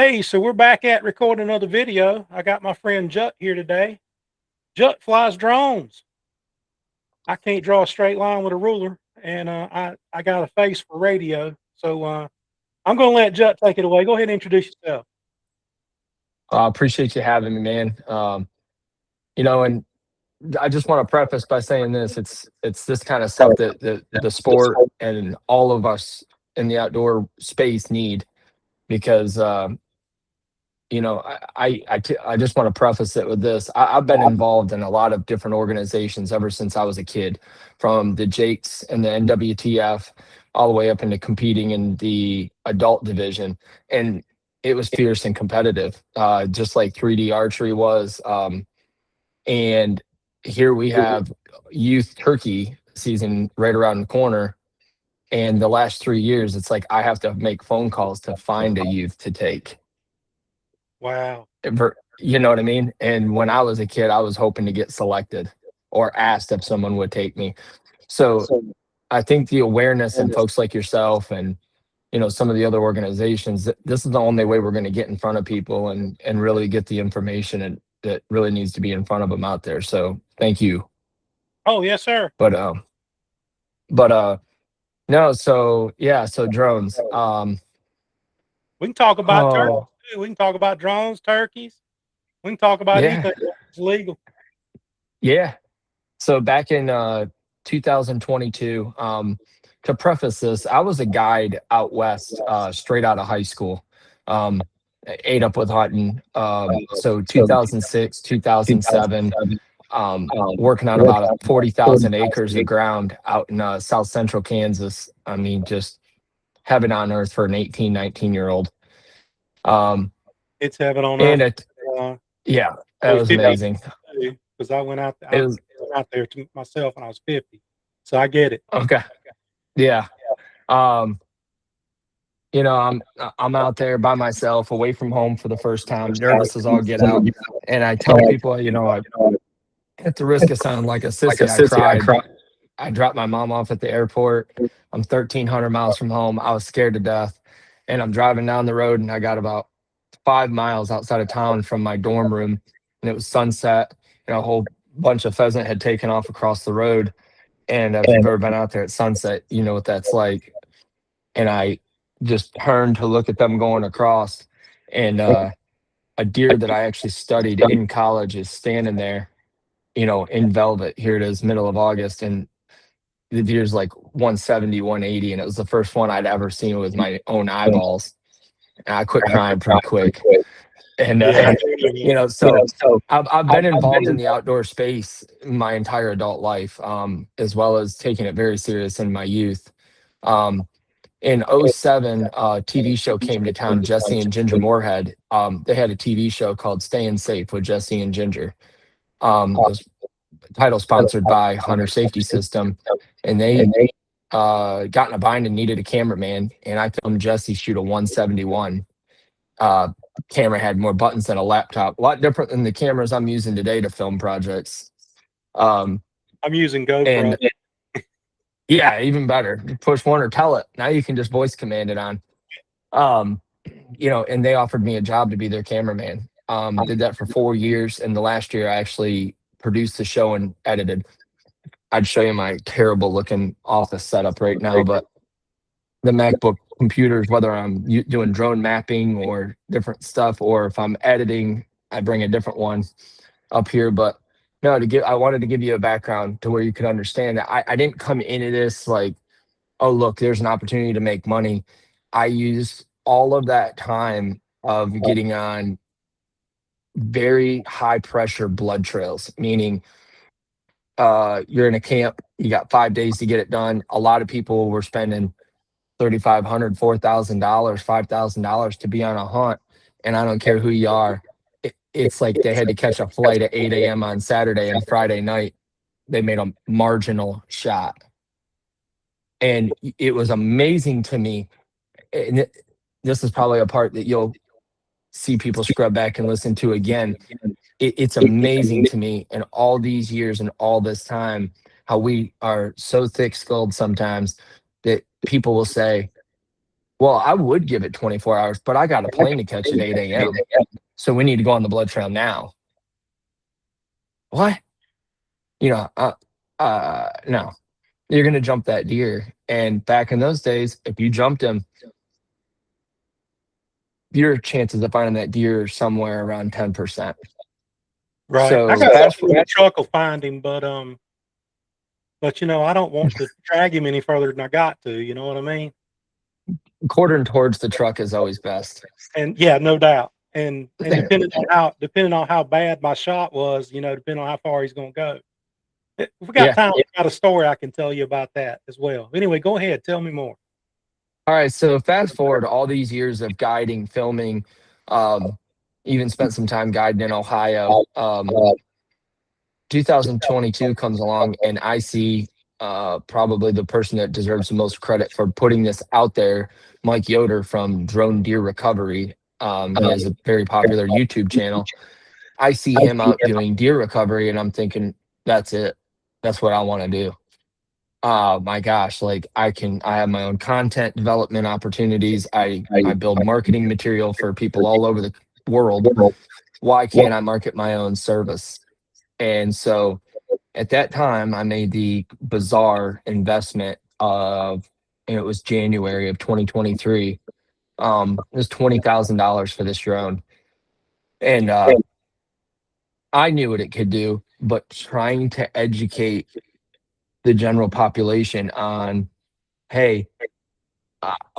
Hey, so we're back at recording another video. I got my friend Jut here today. Jut flies drones. I can't draw a straight line with a ruler, and I got a face for radio. So I'm going to let Jut take it away. Go ahead and introduce yourself. I appreciate you having me, man. And I just want to preface by saying this: it's this kind of stuff that the sport and all of us in the outdoor space need because I just want to preface it with this. I've been involved in a lot of different organizations ever since I was a kid, from the Jakes and the NWTF all the way up into competing in the adult division. And it was fierce and competitive, just like 3D archery was. And here we have youth turkey season right around the corner. And the last 3 years, it's like I have to make phone calls to find a youth to take. Wow. You know what I mean? And when I was a kid, I was hoping to get selected or asked if someone would take me. So I think the awareness and folks like yourself and some of the other organizations, this is the only way we're going to get in front of people and really get the information that really needs to be in front of them out there. So thank you. Oh, yes, sir. But no, so yeah, so drones. We can talk about turkeys too. We can talk about drones, turkeys. We can talk about anything that's legal. Yeah. So back in 2022, to preface this, I was a guide out west, straight out of high school. Ate up with hunting. So 2006, 2007, working on about 40,000 acres of ground out in South Central Kansas. I mean, just heaven on earth for an 18, 19-year-old. It's heaven on and earth. Yeah, that was amazing. Because I went out there to myself when I was 50. So I get it. Okay. Yeah. I'm out there by myself, away from home for the first time, nervous as all get out. And I tell people, at the risk of sounding like a sissy, I cried. I dropped my mom off at the airport. I'm 1,300 miles from home. I was scared to death. And I'm driving down the road, and I got about 5 miles outside of town from my dorm room, and it was sunset, and a whole bunch of pheasant had taken off across the road. And if you've ever been out there at sunset, you know what that's like. And I just turned to look at them going across, and a deer that I actually studied in college is standing there, in velvet. Here it is, middle of August, and the deer's like 170, 180, and it was the first one I'd ever seen with my own eyeballs. And I quit crying pretty quick. And so I've been involved in the outdoor space my entire adult life, as well as taking it very serious in my youth. In '07, a TV show came to town, Jesse and Ginger Moorhead. They had a TV show called Staying Safe with Jesse and Ginger. It was title sponsored by Hunter Safety System, and they got in a bind and needed a cameraman, and I filmed Jesse shoot a 171. Camera had more buttons than a laptop, a lot different than the cameras I'm using today to film projects. I'm using GoPro. Yeah, even better. Push one or tell it. Now you can just voice command it on. And they offered me a job to be their cameraman. Did that for 4 years, and the last year I actually produced the show and edited. I'd show you my terrible looking office setup right now, but the MacBook computers, whether I'm doing drone mapping or different stuff, or if I'm editing, I bring a different one up here. But no, I wanted to give you a background to where you could understand that I didn't come into this like, oh, look, there's an opportunity to make money. I used all of that time of getting on very high pressure blood trails, meaning you're in a camp, you got 5 days to get it done. A lot of people were spending $3,500, $4,000, $5,000 to be on a hunt, and I don't care who you are. It's like they had to catch a flight at 8 a.m. on Saturday, and Friday night they made a marginal shot. And it was amazing to me. And this is probably a part that you'll see people scrub back and listen to again. It's amazing to me in all these years and all this time how we are so thick-skulled sometimes that people will say, Well, I would give it 24 hours, but I got a plane to catch at 8 a.m. So we need to go on the blood trail now. What? You know, no, you're going to jump that deer. And back in those days, if you jumped him, your chances of finding that deer are somewhere around 10%. Right. I So got fast something in the truck will find him, but I don't want to drag him any further than I got to. You know what I mean? quartering towards the truck is always best. And yeah, no doubt. And depending on how bad my shot was, depending on how far he's going to go. If we got Yeah. time, I got a story I can tell you about that as well. Anyway, go ahead, tell me more. All right. So fast forward all these years of guiding, filming, even spent some time guiding in Ohio. 2022 comes along and I see probably the person that deserves the most credit for putting this out there, Mike Yoder from Drone Deer Recovery. He has a very popular YouTube channel. I see him out doing deer recovery and I'm thinking, that's it. That's what I want to do. Oh my gosh, like I have my own content development opportunities. I build marketing material for people all over the world. Why can't I market my own service? And so at that time, I made the bizarre investment of, and it was January of 2023. It was $20,000 for this drone. And I knew what it could do, but trying to educate the general population on, hey,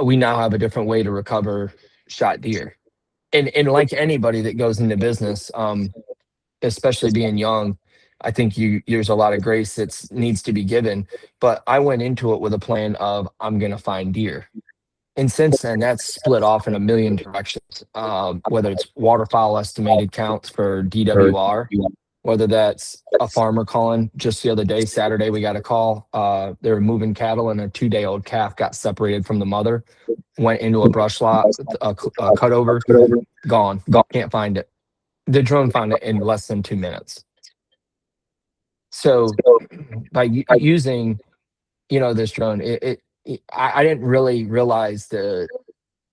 we now have a different way to recover shot deer. And like anybody that goes into business, especially being young, I think there's a lot of grace that needs to be given. But I went into it with a plan of I'm going to find deer. And since then, that's split off in a million directions, whether it's waterfowl estimated counts for DWR, whether that's a farmer calling. Just the other day, Saturday, we got a call. They were moving cattle and a 2-day-old calf got separated from the mother, went into a brush lot, a cutover, gone, can't find it. The drone found it in less than 2 minutes. So by using, this drone, I didn't really realize the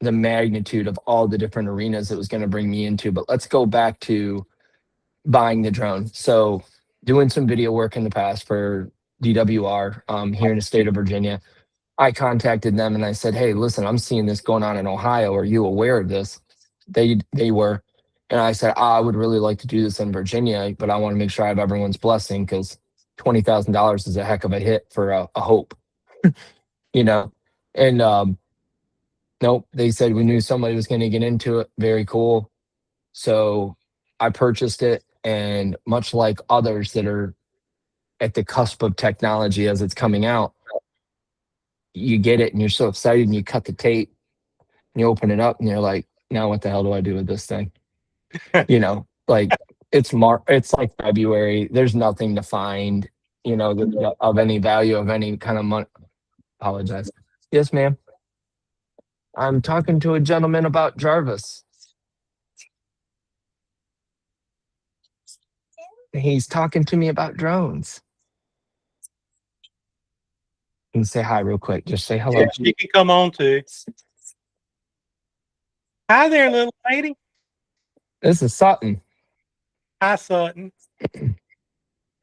magnitude of all the different arenas it was going to bring me into. But let's go back to buying the drone. So doing some video work in the past for DWR here in the state of Virginia. I contacted them and I said, hey, listen, I'm seeing this going on in Ohio. Are you aware of this? They were. And I said, I would really like to do this in Virginia, but I want to make sure I have everyone's blessing because $20,000 is a heck of a hit for a hope, And nope, they said we knew somebody was going to get into it. Very cool. So I purchased it. And much like others that are at the cusp of technology as it's coming out, you get it and you're so excited and you cut the tape and you open it up and you're like, now what the hell do I do with this thing? Like it's like February. There's nothing to find, of any value of any kind of money. Apologize. Yes, ma'am. I'm talking to a gentleman about Jarvis. He's talking to me about drones. Can you say hi real quick? Just say hello. Yeah, she can come on too. Hi there, little lady. This is Sutton. Hi, Sutton. I'm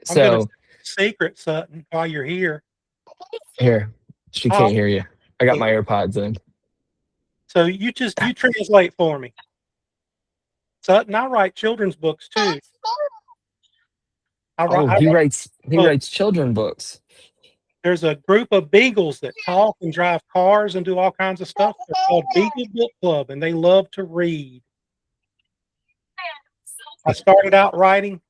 So gonna secret, Sutton, while you're here. here, she can't hear you. I got my AirPods in. So you translate for me. Sutton, I write children's books too. He writes children books. There's a group of Beagles that talk and drive cars and do all kinds of stuff. They're called Beagle Book Club, and they love to read. I started out writing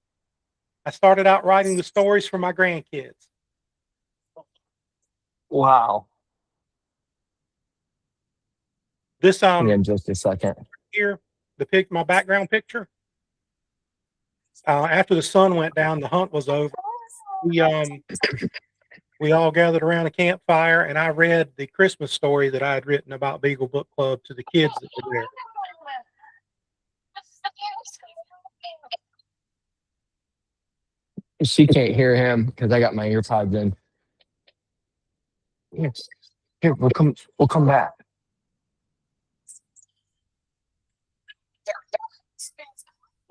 the stories for my grandkids. Wow. This in just a second. Here, my background picture. After the sun went down, the hunt was over. We all gathered around a campfire, and I read the Christmas story that I had written about Beagle Book Club to the kids that were there. She can't hear him because I got my earpods in. Yes. Here, we'll come back.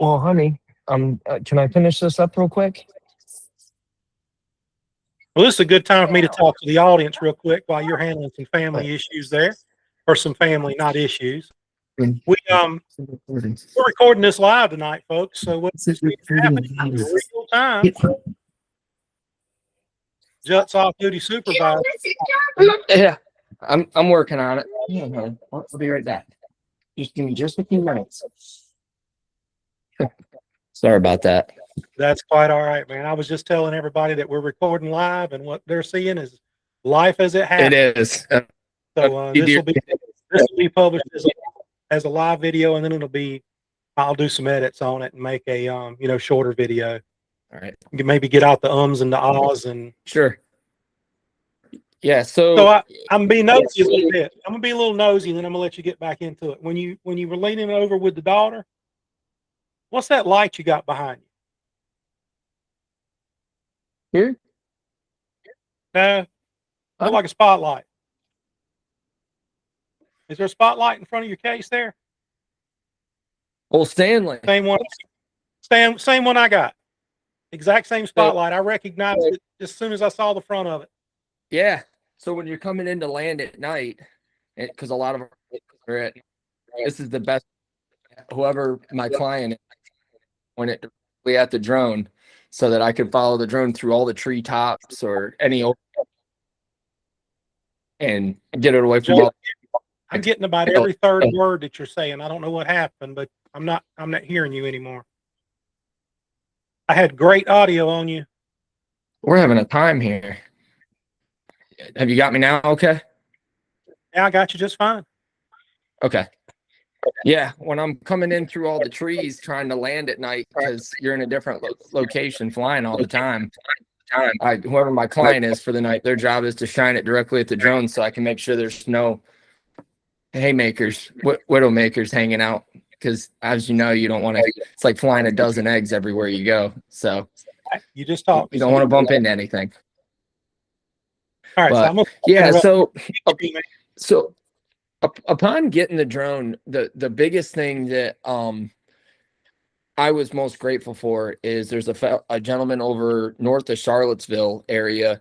Well, honey, can I finish this up real quick? Well, this is a good time for me to talk to the audience real quick while you're handling some family issues there, or some family, not issues. We're recording this live tonight, folks. So what's happening in real time? Jut's off-duty supervisor. Yeah, I'm working on it. Yeah, honey. I'll be right back. Just give me just a few minutes. Sorry about that. That's quite all right, man. I was just telling everybody that we're recording live, and what they're seeing is life as it happens. It is. So this will be published as a live video, and then I'll do some edits on it and make a shorter video. All right. You can maybe get out the ums and the ahs and sure. Yeah. So I'm being nosy a little bit. I'm gonna be a little nosy, and then I'm gonna let you get back into it. When you were leaning over with the daughter, what's that light you got behind you? Here? No, look like a spotlight. Is there a spotlight in front of your case there? Well, Stanley. Same one I got. Exact same spotlight. I recognized it as soon as I saw the front of it. Yeah. So when you're coming in to land at night, because a lot of are at, this is the best. Whoever my client is, point it directly at the drone, so that I could follow the drone through all the treetops or any and get it away from all. I'm getting about every third word that you're saying. I don't know what happened, but I'm not hearing you anymore. I had great audio on you. We're having a time here. Have you got me now? Okay. Yeah, I got you just fine. Okay. Yeah, when I'm coming in through all the trees trying to land at night, because you're in a different location flying all the time. Whoever my client is for the night, their job is to shine it directly at the drone so I can make sure there's no haymakers, widow makers hanging out. Because as you know, you don't want to, it's like flying a dozen eggs everywhere you go. So you just talk. You don't want to bump into anything. All right. But, so upon getting the drone, the biggest thing that I was most grateful for is there's a gentleman over north of Charlottesville area,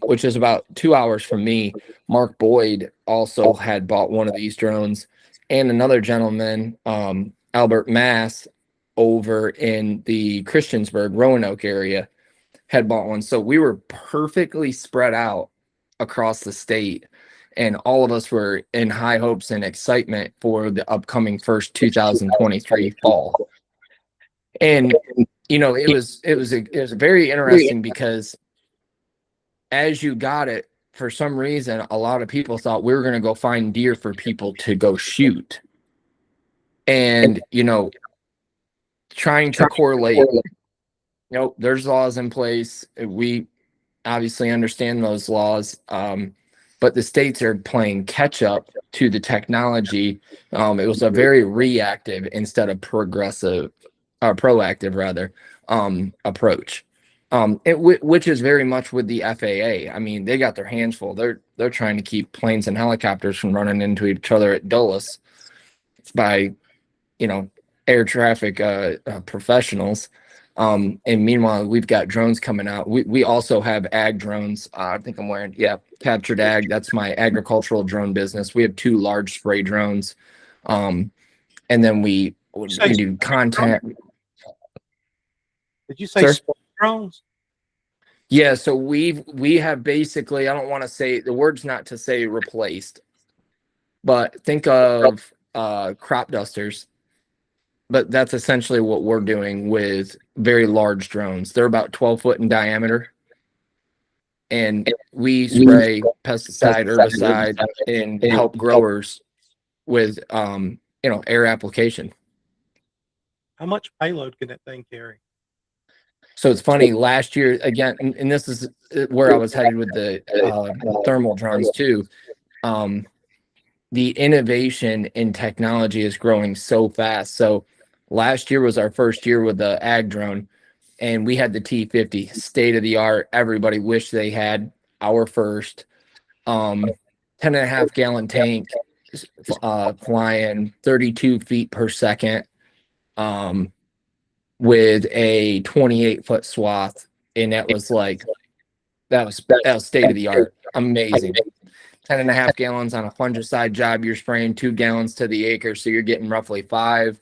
which is about 2 hours from me. Mark Boyd also had bought one of these drones, and another gentleman, Albert Mass, over in the Christiansburg, Roanoke area, had bought one. So we were perfectly spread out across the state, and all of us were in high hopes and excitement for the upcoming first 2023 fall. And it was very interesting because as you got it, for some reason, a lot of people thought we were going to go find deer for people to go shoot. And, trying to correlate, there's laws in place. We obviously understand those laws. But the states are playing catch up to the technology. It was a very reactive instead of proactive rather, approach. Which is very much with the FAA. I mean, they got their hands full. They're trying to keep planes and helicopters from running into each other at Dulles by, air traffic professionals. And meanwhile, we've got drones coming out. We also have ag drones. I think I'm wearing, Captured Ag. That's my agricultural drone business. We have 2 large spray drones. And then we do content. Did you say spray drones? Yeah, so we have basically, I don't want to say, the word's not to say replaced, but think of crop dusters. But that's essentially what we're doing with very large drones. They're about 12 foot in diameter. And we spray pesticide, herbicide, and help growers with, air application. How much payload can that thing carry? So it's funny, last year, again, and this is where I was headed with the thermal drones too. The innovation in technology is growing so fast. So last year was our first year with the ag drone, and we had the T50, state of the art. Everybody wished they had our first 10.5 gallon tank, flying 32 feet per second. with a 28-foot swath, and that was state of the art, amazing. 10.5 gallons on a fungicide job. You're spraying 2 gallons to the acre, so you're getting roughly 5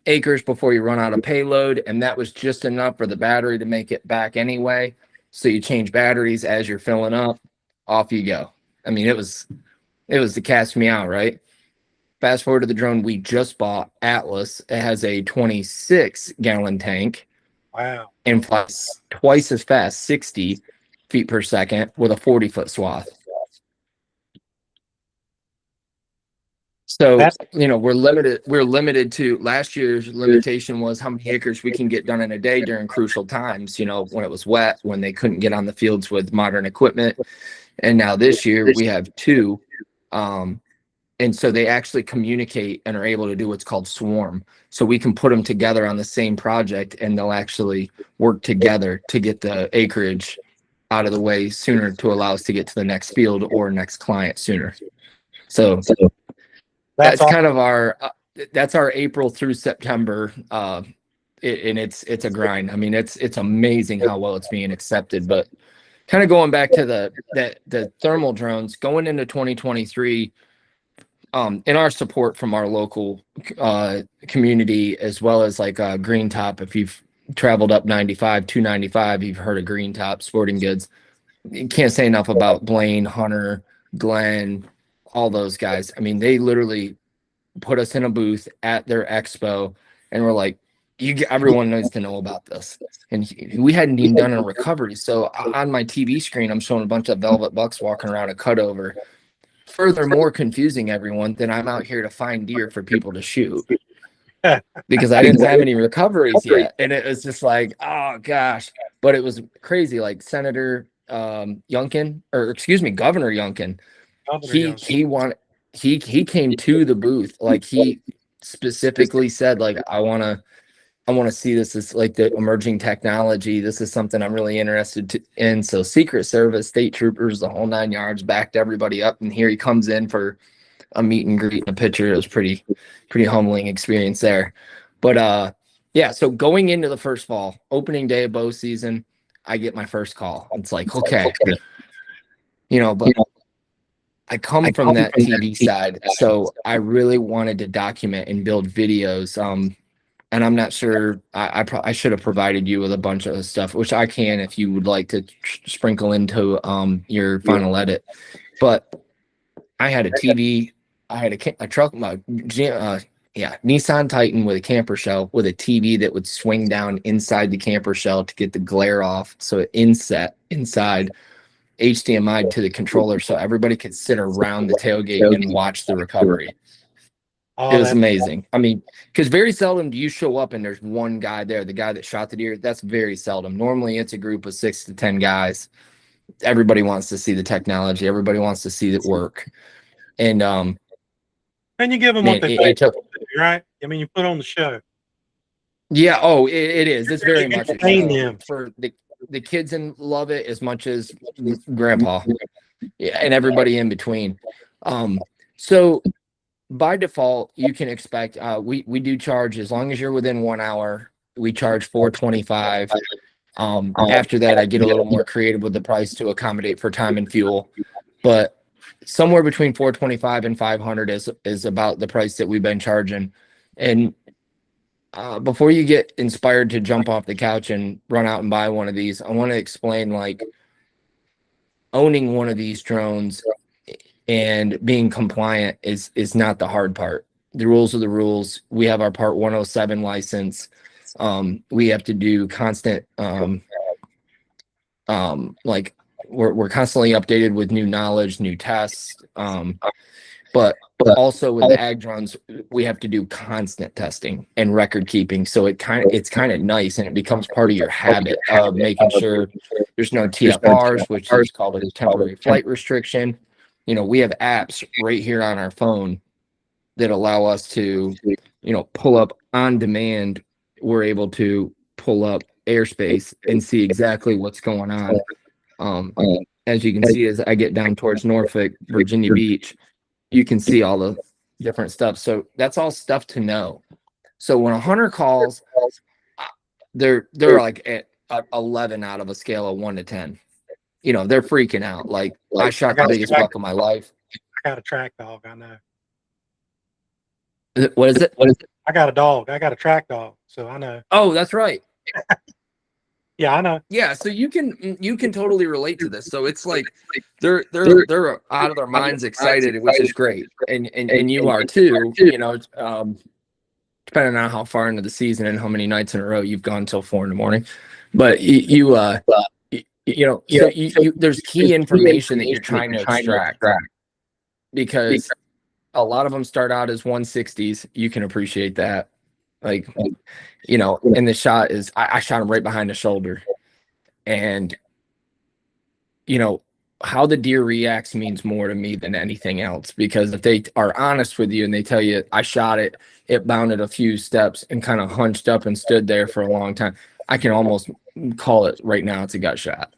acres before you run out of payload, and that was just enough for the battery to make it back anyway. So you change batteries as you're filling up, off you go. I mean, it was to cast me out, right? Fast forward to the drone we just bought, Atlas. It has a 26-gallon tank. Wow. And flies twice as fast, 60 feet per second, with a 40-foot swath. So, we're limited to, last year's limitation was how many acres we can get done in a day during crucial times, when it was wet, when they couldn't get on the fields with modern equipment. And now this year we have 2. And so they actually communicate and are able to do what's called swarm. So we can put them together on the same project, and they'll actually work together to get the acreage out of the way sooner to allow us to get to the next field or next client sooner. So that's kind of that's our April through September. And it's a grind. I mean, it's amazing how well it's being accepted. But kind of going back to the thermal drones going into 2023, in our support from our local community, as well as like Green Top. If you've traveled up 295, you've heard of Green Top Sporting Goods. You can't say enough about Blaine, Hunter, Glenn, all those guys. I mean, they literally put us in a booth at their expo, and we're like, everyone needs to know about this. And we hadn't even done a recovery. So on my TV screen, I'm showing a bunch of velvet bucks walking around a cutover. Furthermore, confusing everyone that I'm out here to find deer for people to shoot, because I didn't have any recoveries yet. And it was just like, oh gosh. But it was crazy. Like Governor Youngkin, he came to the booth. Like, he specifically said, like, I want to see this as like the emerging technology. This is something I'm really interested in. So Secret Service, state troopers, the whole 9 yards, backed everybody up. And here he comes in for a meet and greet and a picture. It was pretty humbling experience there. But yeah, so going into the first fall, opening day of bow season, I get my first call. It's like, okay, but I come from that TV side. So I really wanted to document and build videos. And I'm not sure, I should have provided you with a bunch of stuff, which I can if you would like to sprinkle into your final edit. But I had a TV, I had a truck, Nissan Titan with a camper shell with a TV that would swing down inside the camper shell to get the glare off. So it inset inside, HDMI to the controller, so everybody could sit around the tailgate and watch the recovery. It was amazing. I mean, because very seldom do you show up and there's one guy there, the guy that shot the deer. That's very seldom. Normally it's a group of 6 to 10 guys. Everybody wants to see the technology. Everybody wants to see it work. And you give them what they think, right? I mean, you put on the show. Yeah. Oh, it is. It's very much a show for the kids, and love it as much as grandpa, and everybody in between. So by default, you can expect, we do charge, as long as you're within 1 hour, we charge $425. After that, I get a little more creative with the price to accommodate for time and fuel, but somewhere between $425 and $500 is about the price that we've been charging. And before you get inspired to jump off the couch and run out and buy one of these, I want to explain, like, owning one of these drones and being compliant is not the hard part. The rules are the rules. We have our Part 107 license. We have to do constant, like, we're constantly updated with new knowledge, new tests. But also with the ag drones, we have to do constant testing and record keeping. So it's kind of nice, and it becomes part of your habit of making sure there's no TFRs, which is called a temporary flight restriction. We have apps right here on our phone that allow us to, pull up on demand. We're able to pull up airspace and see exactly what's going on. As you can see, as I get down towards Norfolk, Virginia Beach, you can see all the different stuff. So that's all stuff to know. So when a hunter calls, they're like at 11 out of a scale of 1 to 10. You know, they're freaking out. Like, I shot the biggest buck of my life. I got a track dog. I know. What is it? I got a dog. I got a track dog. So I know. Oh, that's right. Yeah, I know. Yeah, so you can totally relate to this. So it's like they're out of their minds excited, which is great, and you are too. You know, depending on how far into the season and how many nights in a row you've gone till 4 a.m. But you know, so you there's key information that you're trying to extract, because a lot of them start out as 160s. You can appreciate that, like, you know, and the shot is I shot him right behind the shoulder. And, you know, how the deer reacts means more to me than anything else, because if they are honest with you and they tell you, I shot it, it bounded a few steps and kind of hunched up and stood there for a long time, I can almost call it right now it's a gut shot.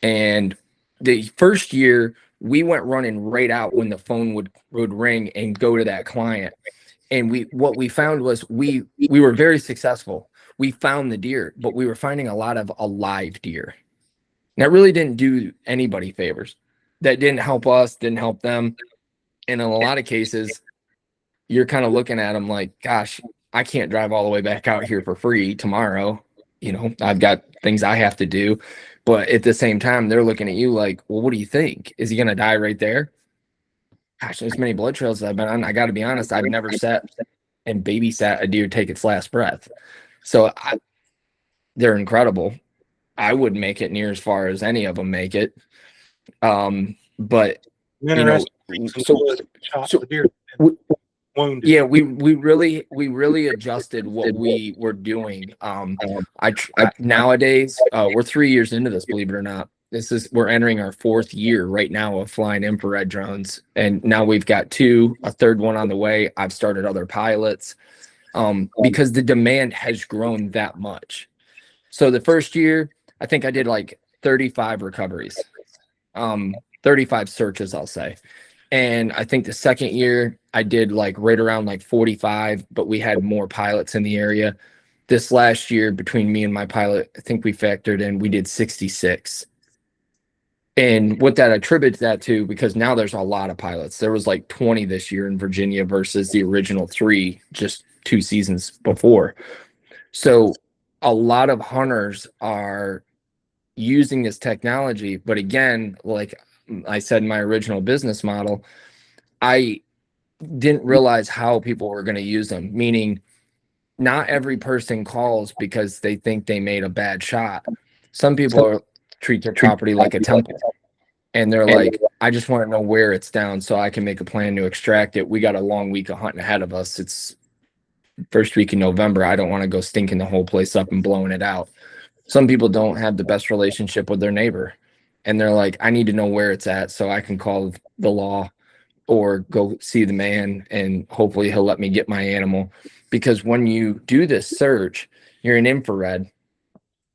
And the first year we went running right out when the phone would ring and go to that client. And what we found was we were very successful. We found the deer, but we were finding a lot of alive deer. And that really didn't do anybody favors. That didn't help us, didn't help them. And in a lot of cases, you're kind of looking at them like, gosh, I can't drive all the way back out here for free tomorrow. You know, I've got things I have to do. But at the same time, they're looking at you like, well, what do you think? Is he going to die right there? Gosh, as many blood trails I've been on, I got to be honest, I've never sat and babysat a deer take its last breath. So they're incredible. I wouldn't make it near as far as any of them make it. But you know, so the deer wounded. yeah, we really adjusted what we were doing. Nowadays, we're 3 years into this, believe it or not. We're entering our 4th year right now of flying infrared drones, and now we've got 2, a third one on the way. I've started other pilots, because the demand has grown that much. So the first year, I think I did like 35 recoveries, 35 searches, I'll say. And I think the second year I did like right around like 45, but we had more pilots in the area. This last year, between me and my pilot, I think we factored in, we did 66. And what that attributes that to, because now there's a lot of pilots. There was like 20 this year in Virginia versus the original 3 just 2 seasons before. So a lot of hunters are using this technology. But again, like I said in my original business model, I didn't realize how people were going to use them, meaning not every person calls because they think they made a bad shot. Some people treat their property like a temple, and they're like, I just want to know where it's down so I can make a plan to extract it. We got a long week of hunting ahead of us. It's first week in November. I don't want to go stinking the whole place up and blowing it out. Some people don't have the best relationship with their neighbor, and they're like, I need to know where it's at so I can call the law or go see the man, and hopefully he'll let me get my animal. Because when you do this search, you're in infrared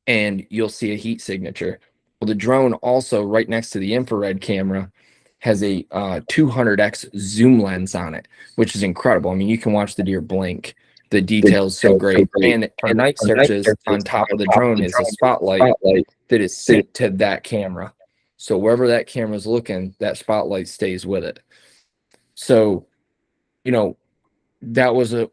and you'll see a heat signature. Well, the drone also, right next to the infrared camera, has a 200x zoom lens on it, which is incredible. I mean, you can watch the deer blink. The detail's so great. And for night searches, on top of the drone is a spotlight that is synced to that camera. So wherever that camera's looking, that spotlight stays with it. So, you know, that was a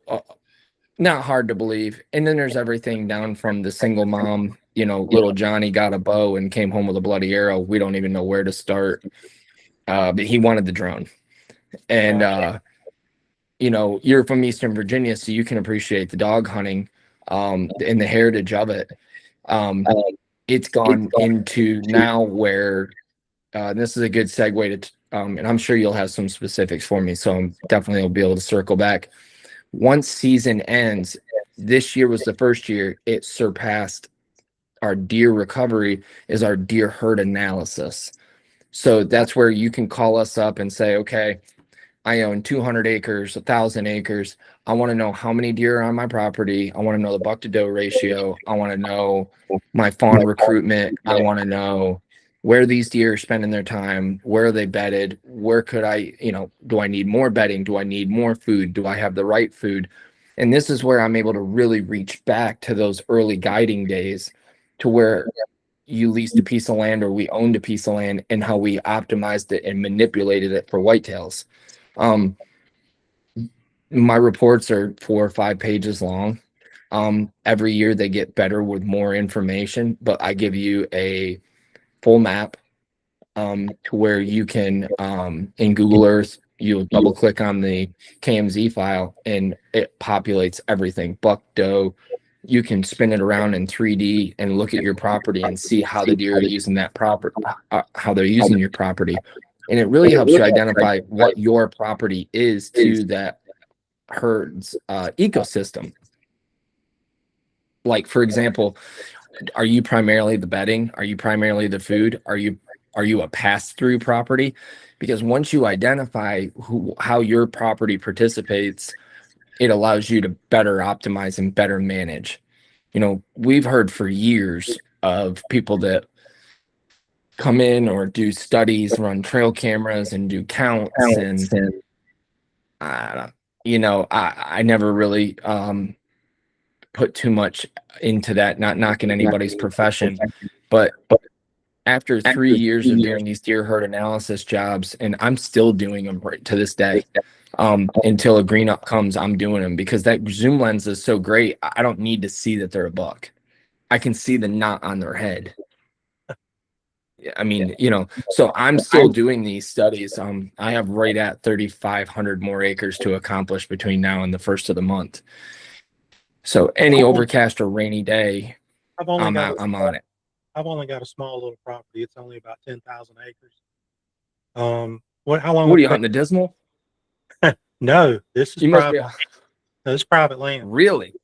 not hard to believe. And then there's everything down from the single mom, you know, little Johnny got a bow and came home with a bloody arrow. We don't even know where to start. But he wanted the drone. And, you know, you're from Eastern Virginia, so you can appreciate the dog hunting and the heritage of it. It's gone into now where this is a good segue to, and I'm sure you'll have some specifics for me, so I'm definitely will be able to circle back. Once season ends, this year was the first year it surpassed our deer recovery is our deer herd analysis. So that's where you can call us up and say, okay, I own 200 acres, 1,000 acres. I want to know how many deer are on my property. I want to know the buck to doe ratio. I want to know my fawn recruitment. I want to know where these deer are spending their time. Where are they bedded? Where could I, you know, do I need more bedding? Do I need more food? Do I have the right food? And this is where I'm able to really reach back to those early guiding days, to where you leased a piece of land or we owned a piece of land, and how we optimized it and manipulated it for whitetails. My reports are 4 or 5 pages long. Every year they get better with more information, but I give you a full map, to where you can, in Google Earth, you double click on the KMZ file and it populates everything. Buck, doe. You can spin it around in 3D and look at your property and see how the deer are using that property, how they're using your property. And it really helps you identify what your property is to that herd's ecosystem. Like, for example, are you primarily the bedding? Are you primarily the food? Are you a pass-through property? Because once you identify how your property participates, it allows you to better optimize and better manage. We've heard for years of people that come in or do studies, run trail cameras and do counts. And I never really put too much into that, not knocking anybody's profession. But after 3 years of doing these deer herd analysis jobs, and I'm still doing them right to this day, until a green up comes, I'm doing them, because that zoom lens is so great. I don't need to see that they're a buck. I can see the knot on their head. I mean, so I'm still doing these studies. I have right at 3,500 more acres to accomplish between now and the first of the month. So any overcast or rainy day, I'm on it. I've only got a small little property. It's only about 10,000 acres. How long? What are you hunting, the Dismal? No, this is private. This is private land. Really?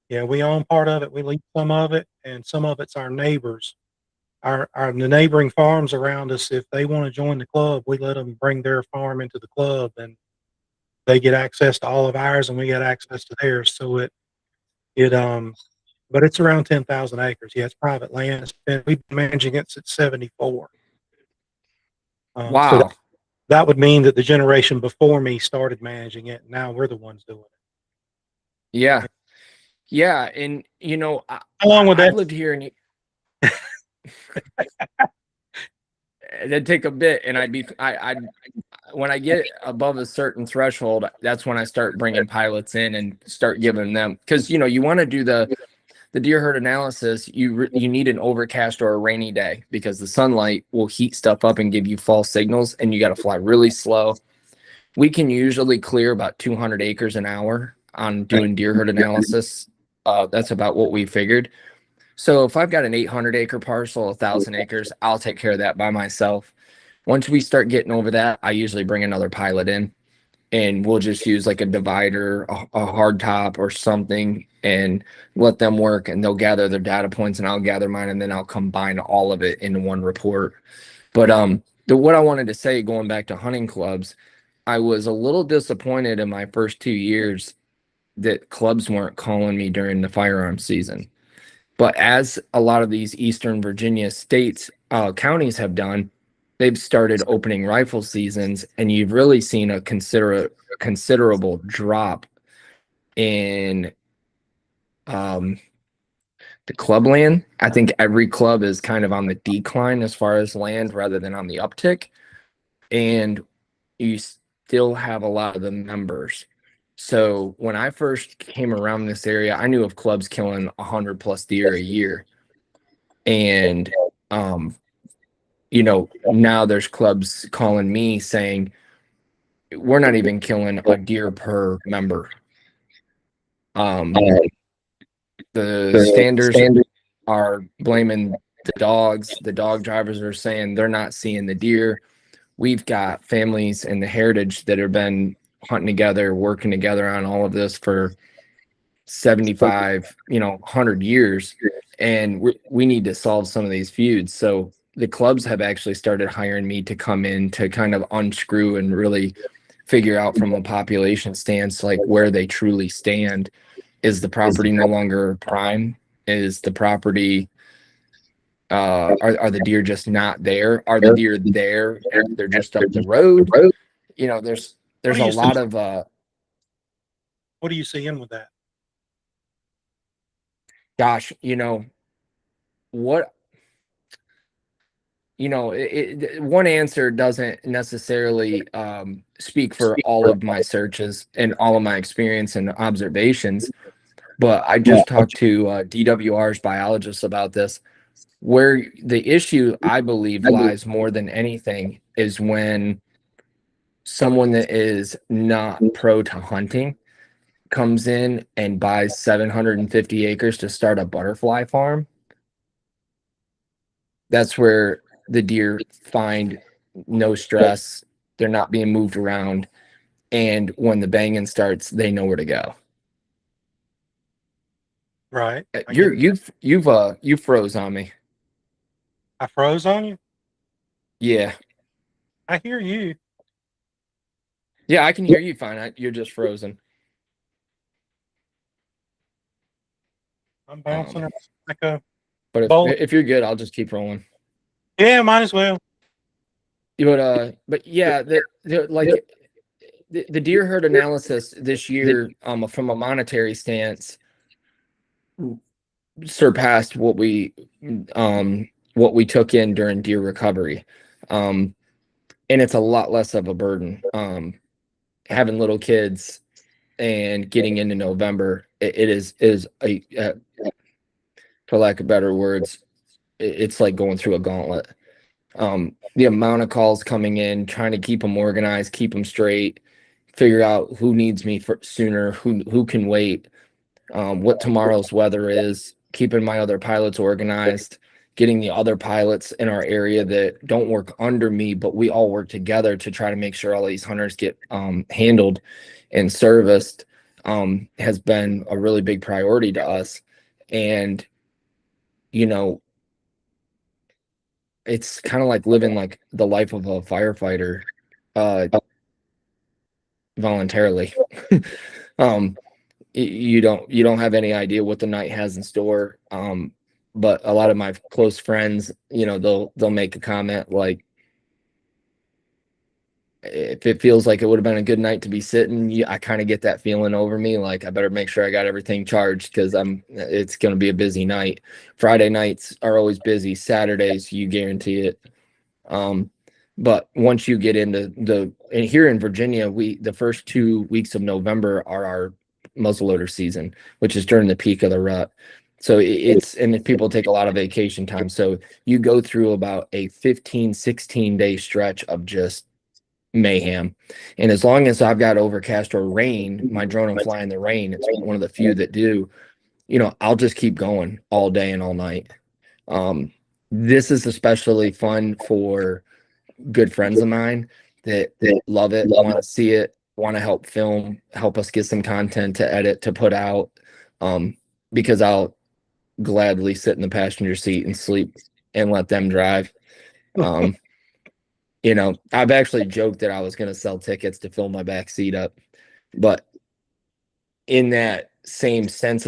Yeah, we own part of it. We lease some of it, and some of it's our neighbors. The neighboring farms around us, if they want to join the club, we let them bring their farm into the club, and they get access to all of ours, and we get access to theirs. So but it's around 10,000 acres. Yeah, it's private land. We've been managing it since 74. Wow. So that would mean that the generation before me started managing it, and now we're the ones doing it. Yeah. Yeah. And, how long would that? I've lived here, and it'd take a bit, and when I get above a certain threshold, that's when I start bringing pilots in and start giving them, because you want to do the deer herd analysis. You need an overcast or a rainy day, because the sunlight will heat stuff up and give you false signals, and you got to fly really slow. We can usually clear about 200 acres an hour on doing deer herd analysis. That's about what we figured. So if I've got an 800 acre parcel, 1,000 acres, I'll take care of that by myself. Once we start getting over that, I usually bring another pilot in, and we'll just use like a divider, a hard top or something, and let them work, and they'll gather their data points and I'll gather mine, and then I'll combine all of it into one report. But what I wanted to say, going back to hunting clubs, I was a little disappointed in my first 2 years that clubs weren't calling me during the firearm season. But as a lot of these Eastern Virginia states, counties have done, they've started opening rifle seasons, and you've really seen a considerable drop in the club land. I think every club is kind of on the decline as far as land, rather than on the uptick. And you still have a lot of the members. So when I first came around this area, I knew of clubs killing 100+ deer a year. And, now there's clubs calling me saying, we're not even killing a deer per member. The standards are blaming the dogs. The dog drivers are saying they're not seeing the deer. We've got families in the heritage that have been hunting together, working together on all of this for 75, 100 years. And we need to solve some of these feuds. So the clubs have actually started hiring me to come in to kind of unscrew and really figure out from a population stance, like where they truly stand. Is the property no longer prime? Is the property, are the deer just not there? Are the deer there and they're just up the road? There's a lot of what are you seeing with that? Gosh, what one answer doesn't necessarily speak for all of my searches and all of my experience and observations, but I just talked to DWR's biologist about this, where the issue I believe lies more than anything is when someone that is not pro to hunting comes in and buys 750 acres to start a butterfly farm. That's where the deer find no stress. They're not being moved around. And when the banging starts, they know where to go. Right. You froze on me. I froze on you. Yeah. I hear you. Yeah, I can hear you fine. You're just frozen. I'm bouncing around like a But bowl. if you're good, I'll just keep rolling. Yeah, might as well. But yeah, the deer herd analysis this year, from a monetary stance, surpassed what we took in during deer recovery, and it's a lot less of a burden. Having little kids and getting into November, it is a for lack of better words, it's like going through a gauntlet. The amount of calls coming in, trying to keep them organized, keep them straight, figure out who needs me for sooner, who can wait, what tomorrow's weather is, keeping my other pilots organized, getting the other pilots in our area that don't work under me, but we all work together to try to make sure all these hunters get handled and serviced, has been a really big priority to us. And, it's kind of like living like the life of a firefighter voluntarily. um, you don't have any idea what the night has in store. But a lot of my close friends, they'll make a comment like, if it feels like it would have been a good night to be sitting, I kind of get that feeling over me. Like, I better make sure I got everything charged because it's going to be a busy night. Friday nights are always busy. Saturdays, you guarantee it. But once you get into and here in Virginia, the first 2 weeks of November are our muzzleloader season, which is during the peak of the rut. So and if people take a lot of vacation time. So you go through about a 15, 16-day stretch of just mayhem. And as long as I've got overcast or rain, my drone will fly in the rain. It's one of the few that do, I'll just keep going all day and all night. This is especially fun for good friends of mine that love it, want to see it, want to help film, help us get some content to edit, to put out, because I'll gladly sit in the passenger seat and sleep and let them drive. I've actually joked that I was going to sell tickets to fill my back seat up, but in that same sense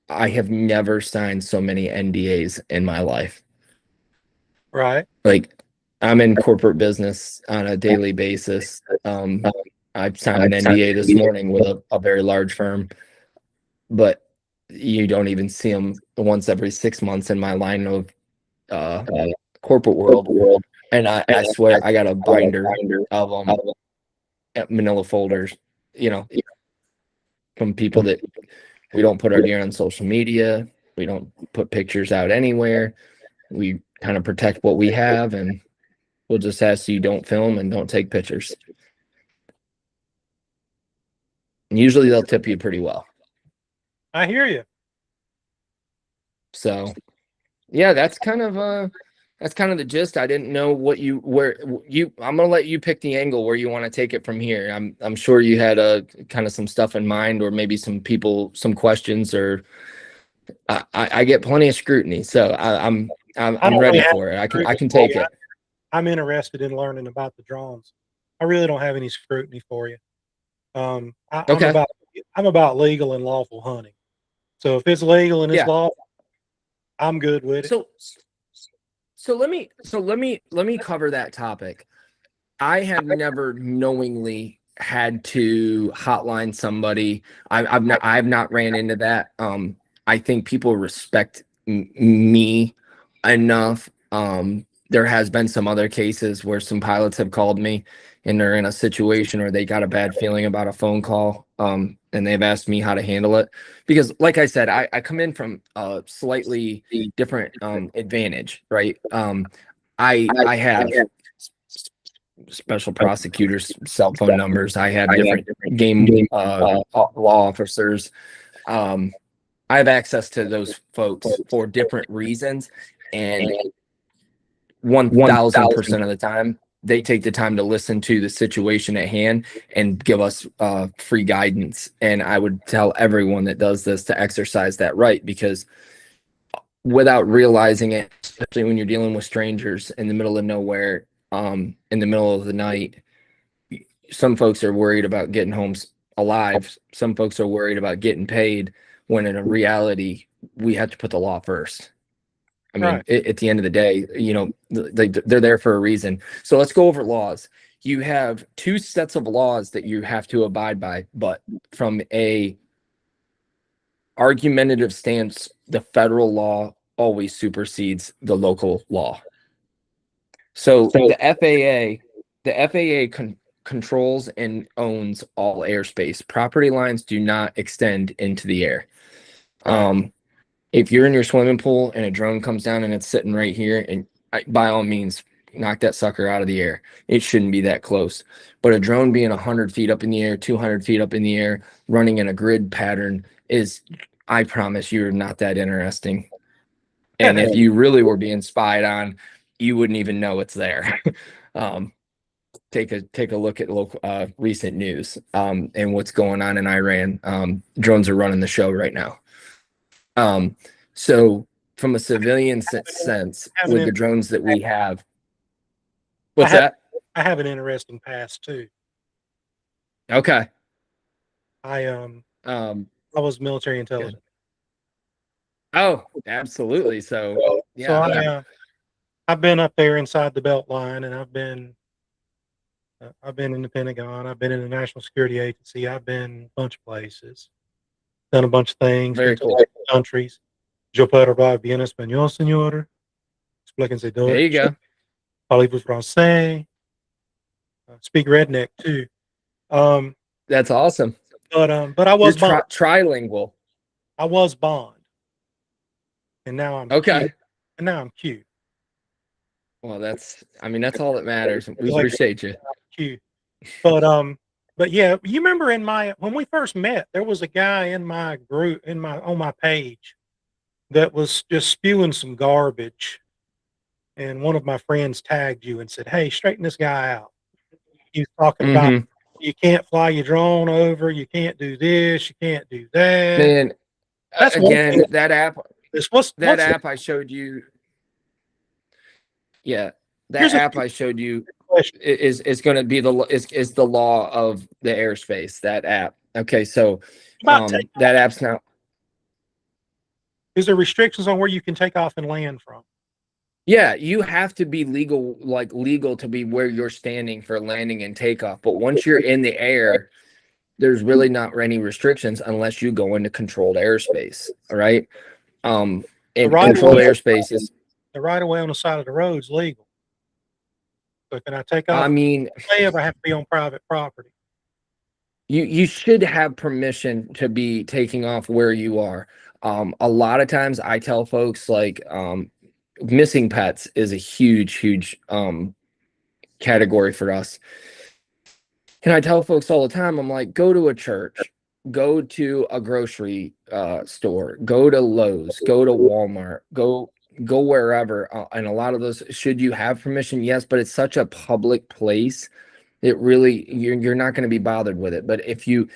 I have never signed so many NDAs in my life. Right. Like, I'm in corporate business on a daily basis. I've signed an NDA this morning with a very large firm, but you don't even see them once every 6 months in my line of corporate world. And I swear I got a binder of them at manila folders, from people that we don't put our deer on social media. We don't put pictures out anywhere. We kind of protect what we have, and we'll just ask you don't film and don't take pictures. And usually they'll tip you pretty well. I hear you. So yeah, that's kind of the gist. I didn't know I'm gonna let you pick the angle where you want to take it from here. I'm sure you had kind of some stuff in mind, or maybe some questions, or I get plenty of scrutiny, so I'm ready for it. I can take it. I'm interested in learning about the drones. I really don't have any scrutiny for you. Okay. I'm about legal and lawful hunting. So if it's legal and it's lawful, I'm good with it. So let me cover that topic. I have never knowingly had to hotline somebody. I've not ran into that. I think people respect me enough. There has been some other cases where some pilots have called me and they're in a situation where they got a bad feeling about a phone call. And they've asked me how to handle it because, like I said, I come in from a slightly different advantage, right? I have special prosecutors' cell phone numbers. I have different game law officers. I have access to those folks for different reasons, and 1000% of the time, they take the time to listen to the situation at hand and give us free guidance. And I would tell everyone that does this to exercise that right, because without realizing it, especially when you're dealing with strangers in the middle of nowhere, in the middle of the night, some folks are worried about getting home alive. Some folks are worried about getting paid, when in a reality, we have to put the law first. I mean, Right. at the end of the day, they're there for a reason. So let's go over laws. You have two sets of laws that you have to abide by, but from a argumentative stance, the federal law always supersedes the local law. So the FAA controls and owns all airspace. Property lines do not extend into the air. If you're in your swimming pool and a drone comes down and it's sitting right here, and by all means, knock that sucker out of the air. It shouldn't be that close. But a drone being 100 feet up in the air, 200 feet up in the air, running in a grid pattern is, I promise you're not that interesting. And if you really were being spied on, you wouldn't even know it's there. Take a look at local recent news and what's going on in Iran. Drones are running the show right now. So from a civilian sense, with the drones that we have, what's that? I have an interesting past too. Okay. I was military intelligence. Oh, absolutely. So yeah. So I've been up there inside the belt line, and I've been in the Pentagon. I've been in the National Security Agency. I've been a bunch of places, done a bunch of things. Very cool. Countries. Yo puedo hablar bien español, señor. Explíquense There you go. Parlez-vous français? Speak redneck too. That's awesome. But I was trilingual. I was Bond, and now I'm okay. Q. And now I'm Q. Well, that's all that matters. We appreciate you. Q. But yeah, you remember when we first met, there was a guy in my group on my page that was just spewing some garbage, and one of my friends tagged you and said, "Hey, straighten this guy out." He was talking about you can't fly your drone over, you can't do this, you can't do that. Man, that's again that app. What's app I showed you. Yeah, that app I showed you is going to be is the law of the airspace. That app. Okay, so that app's now. Is there restrictions on where you can take off and land from? Yeah, you have to be legal to be where you're standing for landing and takeoff. But once you're in the air, there's really not any restrictions unless you go into controlled airspace. All right. And controlled airspace is the right of way on the side of the road is legal. So can I take off? I mean, if I have to be on private property. You should have permission to be taking off where you are. A lot of times I tell folks missing pets is a huge category for us. And I tell folks all the time, I'm like, go to a church, go to a grocery store, go to Lowe's, go to Walmart, go wherever. And a lot of those, should you have permission? Yes, but it's such a public place. It really, you're not going to be bothered with it. But if you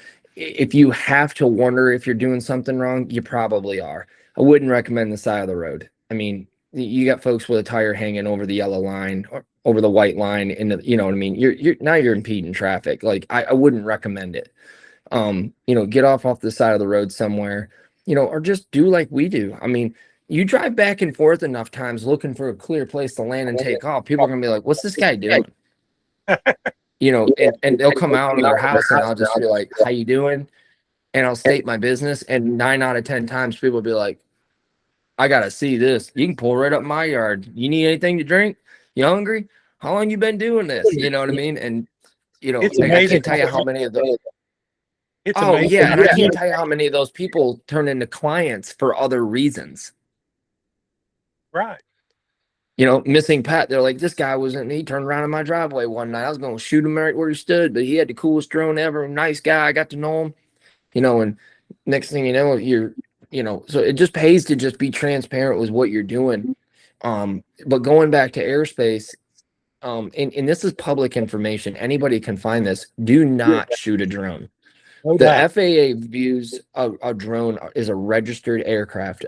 have to wonder if you're doing something wrong, you probably are. I wouldn't recommend the side of the road. I mean, you got folks with a tire hanging over the yellow line or over the white line, and you know what I mean. You're impeding traffic. Like I wouldn't recommend it. Get off the side of the road somewhere, or just do like we do. I mean, you drive back and forth enough times looking for a clear place to land and take off. People are gonna be like, "What's this guy doing?" And they'll come out of their house and I'll just be like, "How you doing?" and I'll state my business, and 9 out of 10 times people will be like, I gotta see this. You can pull right up my yard. You need anything to drink? You hungry? How long you been doing this? You know what I mean? And It's I amazing. can't tell you how many of those. It's Oh amazing. yeah, and I can't tell you how many of those people turn into clients for other reasons. Right. Missing Pat. They're like, this guy he turned around in my driveway one night. I was going to shoot him right where he stood, but he had the coolest drone ever. Nice guy. I got to know him, and next thing you know, so it just pays to just be transparent with what you're doing. But going back to airspace, and this is public information. Anybody can find this. Do not shoot a drone. No The doubt. FAA views a drone as a registered aircraft.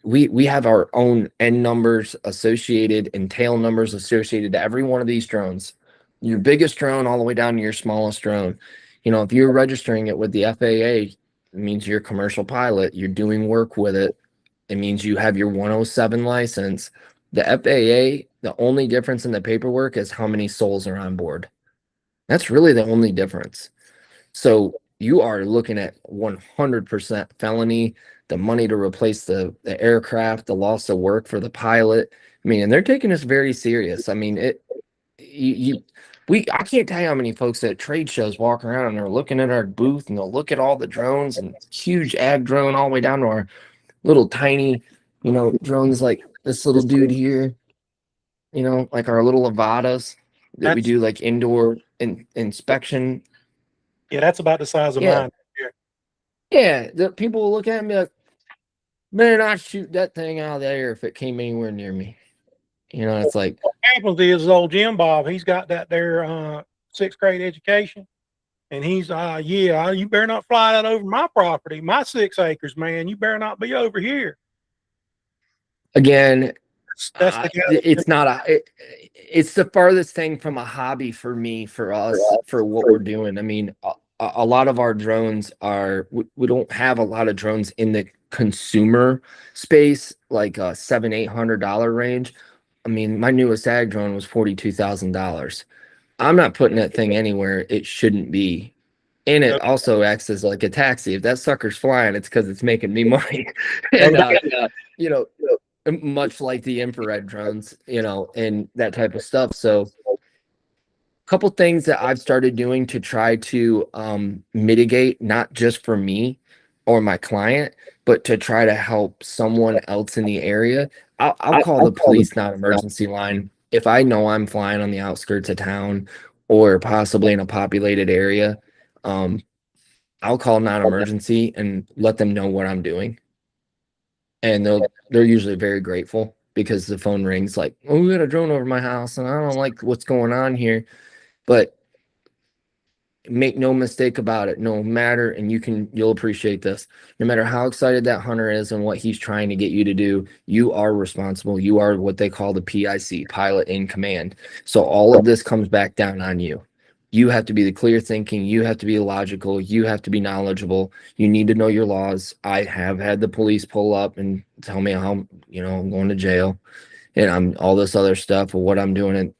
We have our own N numbers associated and tail numbers associated to every one of these drones. Your biggest drone all the way down to your smallest drone. If you're registering it with the FAA, it means you're a commercial pilot. You're doing work with it. It means you have your 107 license. The FAA, the only difference in the paperwork is how many souls are on board. That's really the only difference. So you are looking at 100% felony, the money to replace the aircraft, the loss of work for the pilot. I mean, and they're taking this very serious. I mean, I can't tell you how many folks at trade shows walk around and they're looking at our booth and they'll look at all the drones and huge ag drone all the way down to our little tiny, drones like this little dude here, like our little Avadas that we That's do like indoor inspection. yeah. That's about the size of Yeah. mine. Here. Yeah, the people will look at me like, better not shoot that thing out of the air if it came anywhere near me. It's like, What happens is old Jim Bob. He's got that there sixth grade education, and he's yeah. You better not fly that over my property, my 6 acres, man. You better not be over here. again, That's the guy. it's not it's the farthest thing from a hobby for me, for us, for what we're doing. I mean, a lot of our drones we don't have a lot of drones in the consumer space, like a $700-800 range. I mean, my newest ag drone was $42,000. I'm not putting that thing anywhere it shouldn't be. And it also acts as like a taxi. If that sucker's flying, it's because it's making me money. And you know, much like the infrared drones, and that type of stuff. So a couple things that I've started doing to try to mitigate, not just for me or my client, but to try to help someone else in the area. I'll call the police non-emergency line if I know I'm flying on the outskirts of town or possibly in a populated area. I'll call non-emergency and let them know what I'm doing, and they're usually very grateful because the phone rings like, oh, we got a drone over my house and I don't like what's going on here. But make no mistake about it, no matter, and you'll appreciate this, no matter how excited that hunter is and what he's trying to get you to do, you are responsible. You are what they call the PIC, pilot in command. So all of this comes back down on you. You have to be the clear thinking, you have to be logical, you have to be knowledgeable, you need to know your laws. I have had the police pull up and tell me how I'm going to jail and I'm all this other stuff of what I'm doing, and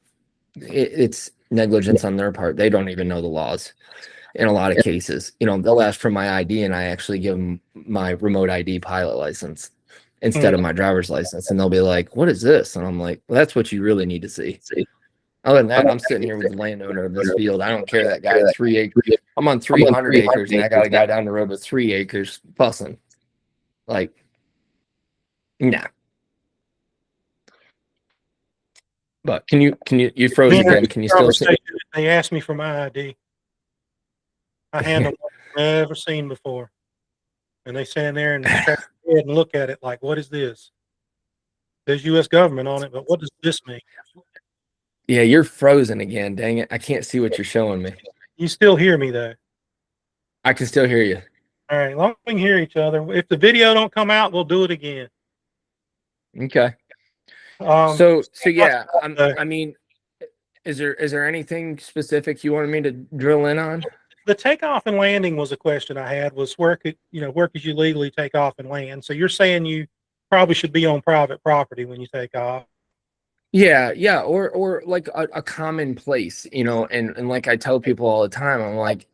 it's negligence on their part. They don't even know the laws in a lot of cases. They'll ask for my ID and I actually give them my remote ID pilot license instead of my driver's license, and they'll be like, what is this? And I'm like, well, that's what you really need to see. Other than that, I'm sitting here with the landowner of this field. I don't care that guy at 3 acres. I'm on 300 acres and I got a guy down the road with 3 acres fussing. Like, nah. But you froze again. Can you still see? They asked me for my ID. I handled what I've never seen before. And they stand there and scratch their head and look at it like, what is this? There's U.S. government on it, but what does this mean? Yeah, you're frozen again. Dang it. I can't see what you're showing me. You still hear me though. I can still hear you. All right, long as we can hear each other. If the video don't come out, we'll do it again. Okay. So yeah, I mean, is there anything specific you wanted me to drill in on? The takeoff and landing was a question I had, was where could you legally take off and land? So you're saying you probably should be on private property when you take off. Yeah, or like a common place, and like I tell people all the time, I'm like,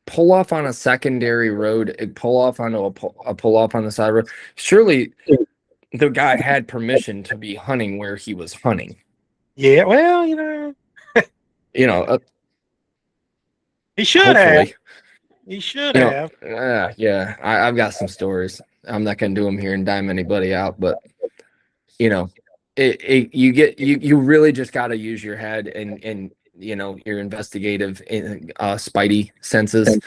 pull off on a secondary road, pull off onto a pull off on the side road. Surely the guy had permission to be hunting where he was hunting. Yeah, well, You know, he should have. hopefully, He should you know, have. yeah, I've got some stories. I'm not gonna do them here and dime anybody out, but you know, you really just got to use your head and your investigative spidey senses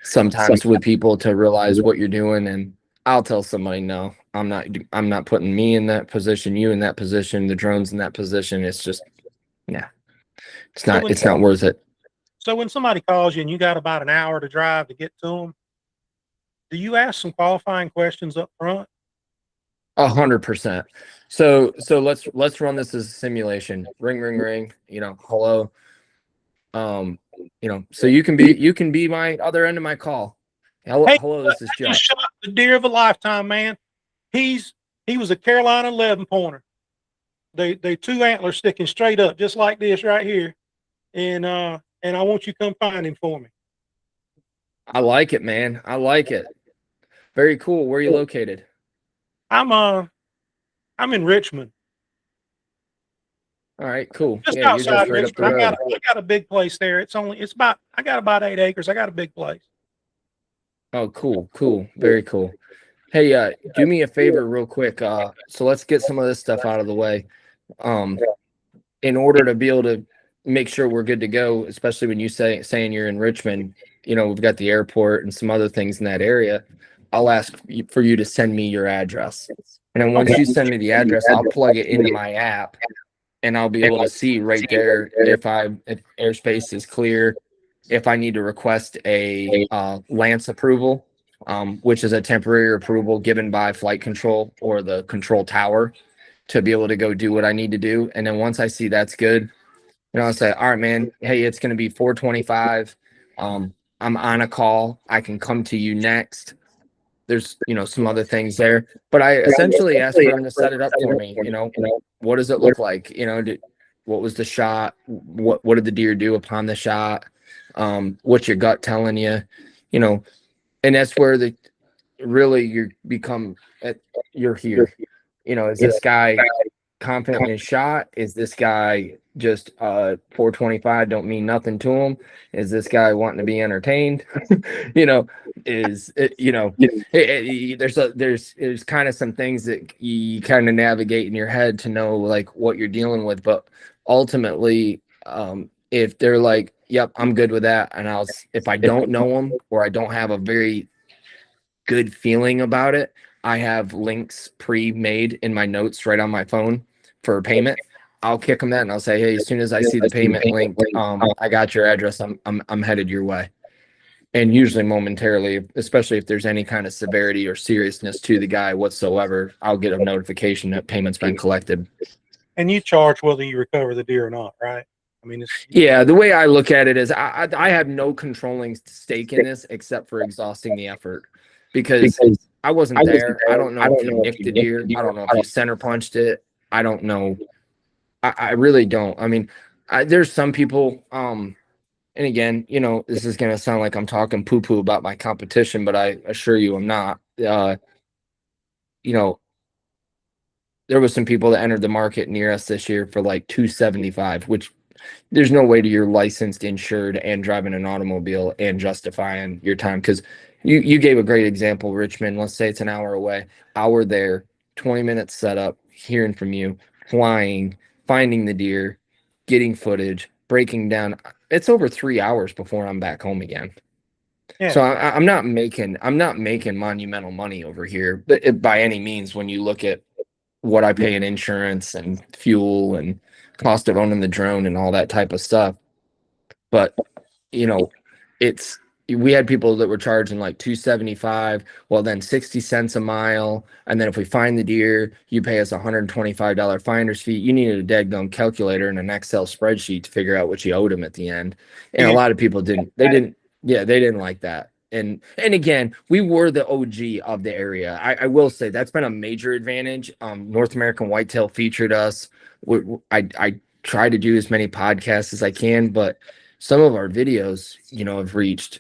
sometimes with people to realize what you're doing. And I'll tell somebody, no, I'm not putting me in that position, you in that position, the drones in that position. It's just, yeah, it's not worth it. So when somebody calls you and you got about an hour to drive to get to them, do you ask some qualifying questions up front? 100%. So let's run this as a simulation. Ring, ring, ring. Hello. So you can be my other end of my call. Hello, Hey, hello. This is I Jut. just shot the deer of a lifetime, man. He was a Carolina 11 pointer. They two antlers sticking straight up, just like this right here. And I want you to come find him for me. I like it, man. I like it. Very cool. Where are you located? I'm in Richmond. All right, cool. Just Yeah, you're outside just right up the Richmond. road. I got a big place there. I got about 8 acres. I got a big place. Oh, cool. Very cool. Hey, do me a favor real quick. So let's get some of this stuff out of the way. In order to be able to make sure we're good to go, especially when you saying you're in Richmond, we've got the airport and some other things in that area. I'll ask for you to send me your address. And then once you send me the address, I'll plug it into my app and I'll be able to see right there if airspace is clear, if I need to request a Lance approval, which is a temporary approval given by flight control or the control tower to be able to go do what I need to do. And then once I see that's good, I'll say, all right, man, hey, it's going to be 4:25. I'm on a call. I can come to you next. There's, some other things there, but I essentially asked for him to set it up for me. What does it look like? What was the shot? What did the deer do upon the shot? What's your gut telling you? And that's where really you're here. Is this guy confident in his shot? Is this guy just 425 don't mean nothing to him? Is this guy wanting to be entertained? There's kind of some things that you kind of navigate in your head to know like what you're dealing with, but ultimately if they're like, yep, I'm good with that, and if I don't know them or I don't have a very good feeling about it, I have links pre-made in my notes right on my phone for payment. I'll kick them that and I'll say, hey, as soon as I see the payment link, I got your address. I'm headed your way. And usually momentarily, especially if there's any kind of severity or seriousness to the guy whatsoever, I'll get a notification that payment's been collected. And you charge whether you recover the deer or not, right? I mean, yeah, the way I look at it is I have no controlling stake in this except for exhausting the effort because I wasn't there. I don't know if you nicked the deer. I don't know if you center punched it. I don't know. I really don't. I mean, there's some people, and again, this is going to sound like I'm talking poo-poo about my competition, but I assure you I'm not. There was some people that entered the market near us this year for like 275, which there's no way to you're licensed, insured, and driving an automobile and justifying your time. Because you gave a great example, Richmond. Let's say it's an hour away. Hour there, 20 minutes set up, hearing from you, flying, finding the deer, getting footage, breaking down. It's over 3 hours before I'm back home again. Yeah. So I'm not making monumental money over here, but by any means, when you look at what I pay in insurance and fuel and cost of owning the drone and all that type of stuff. But, we had people that were charging like 275, well then 60 cents a mile. And then if we find the deer, you pay us $125 finder's fee. You needed a daggone calculator and an Excel spreadsheet to figure out what you owed them at the end. And a lot of people they didn't like that. And again, we were the OG of the area. I will say that's been a major advantage. North American Whitetail featured us. I try to do as many podcasts as I can, but some of our videos, have reached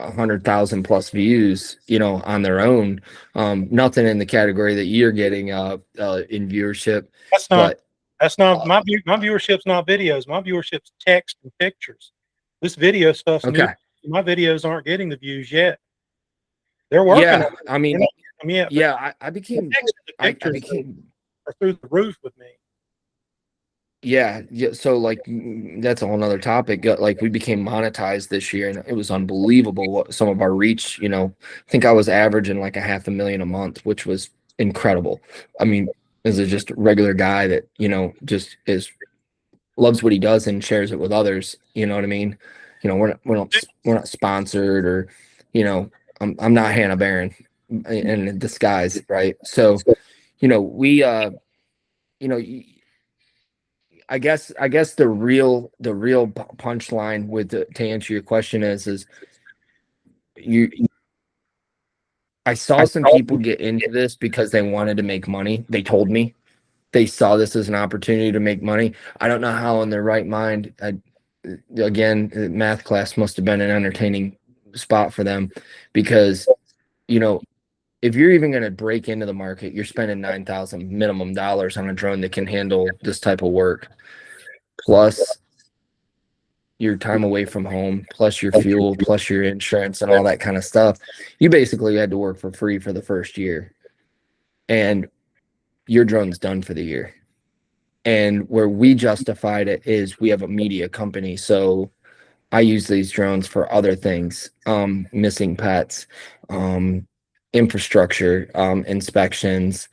100,000 plus views, on their own. Nothing in the category that you're getting in viewership, That's not but that's not my viewership's not videos. My viewership's text and pictures. This video stuff's new. okay. My videos aren't getting the views yet. They're working on Yeah, it. I They're mean, not getting them yet, but yeah, I the became, text and the I pictures became, are through the roof with me. yeah, yeah. So like, that's a whole nother topic. Like we became monetized this year, and it was unbelievable what some of our reach. I think I was averaging like a 500,000 a month, which was incredible. I mean, as a just regular guy that just loves what he does and shares it with others. You know what I mean? We're not sponsored, or you know I'm not Hannah Barron in disguise, right? So we you know I guess the real punchline to answer your question is you I saw some people get into this because they wanted to make money. They told me they saw this as an opportunity to make money. I don't know how in their right mind. Again, math class must have been an entertaining spot for them, because you know if you're even going to break into the market, you're spending 9,000 minimum dollars on a drone that can handle this type of work, plus your time away from home, plus your fuel, plus your insurance, and all that kind of stuff. You basically had to work for free for the first year, and your drone's done for the year. And where we justified it is we have a media company, so I use these drones for other things, missing pets, um, infrastructure, inspections,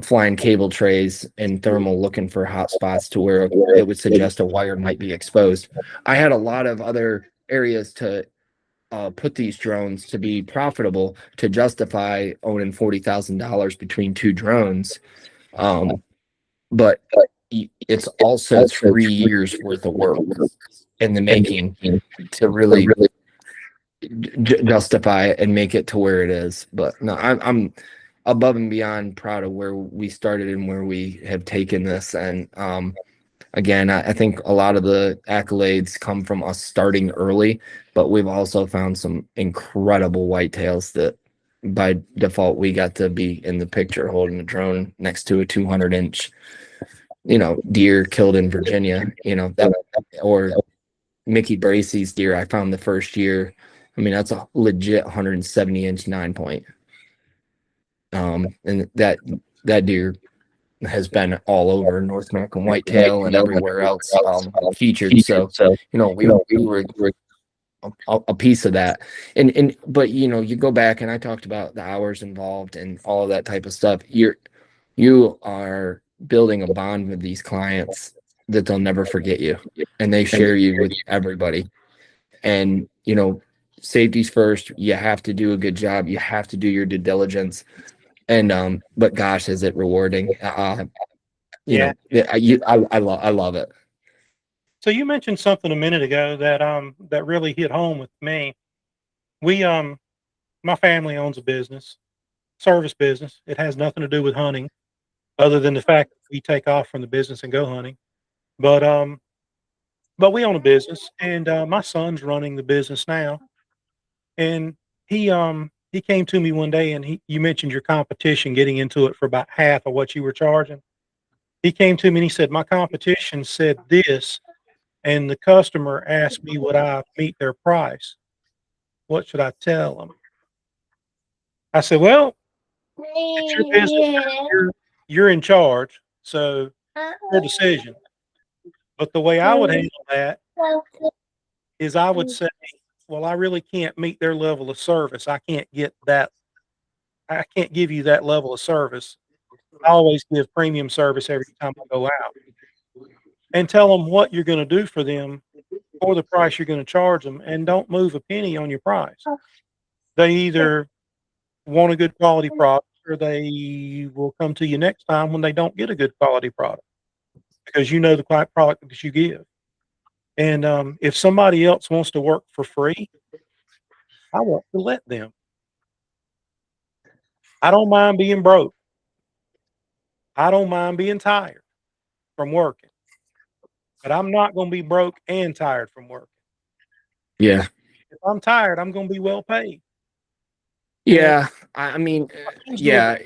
flying cable trays and thermal, looking for hot spots to where it would suggest a wire might be exposed. I had a lot of other areas to put these drones to be profitable, to justify owning $40,000 between two drones. Um, but it's also 3 years worth of work in the making to really justify it and make it to where it is. But no, I'm above and beyond proud of where we started and where we have taken this. And again, I think a lot of the accolades come from us starting early, but we've also found some incredible whitetails that by default we got to be in the picture holding a drone next to a 200-inch deer killed in Virginia, that, or Mickey Bracey's deer I found the first year. I mean, that's a legit 170-inch 9-point. And that deer has been all over North American whitetail and everywhere else, featured. So, we were a piece of that. But you go back, and I talked about the hours involved and all of that type of stuff. You are building a bond with these clients that they'll never forget you, and they share you with everybody. And safety's first. You have to do a good job. You have to do your due diligence. And but gosh, is it rewarding? Yeah. I love it. So you mentioned something a minute ago that really hit home with me. We My family owns a business, service business. It has nothing to do with hunting, other than the fact that we take off from the business and go hunting. But we own a business, and my son's running the business now. And he came to me one day, and you mentioned your competition getting into it for about half of what you were charging. He came to me and he said, "My competition said this, and the customer asked me would I meet their price. What should I tell them?" I said, "Well, it's your business now. You're in charge, so your decision." But the way I would handle that is I would say, "Well, I really can't meet their level of service. I can't give you that level of service. I always give premium service every time I go out." And tell them what you're gonna do for them for the price you're gonna charge them, and don't move a penny on your price. They either want a good quality product, or they will come to you next time when they don't get a good quality product, because you know the product that you give. And if somebody else wants to work for free, I want to let them. I don't mind being broke. I don't mind being tired from working, but I'm not going to be broke and tired from working. Yeah. if I'm tired, I'm going to be well paid. Yeah, I mean, Things do yeah,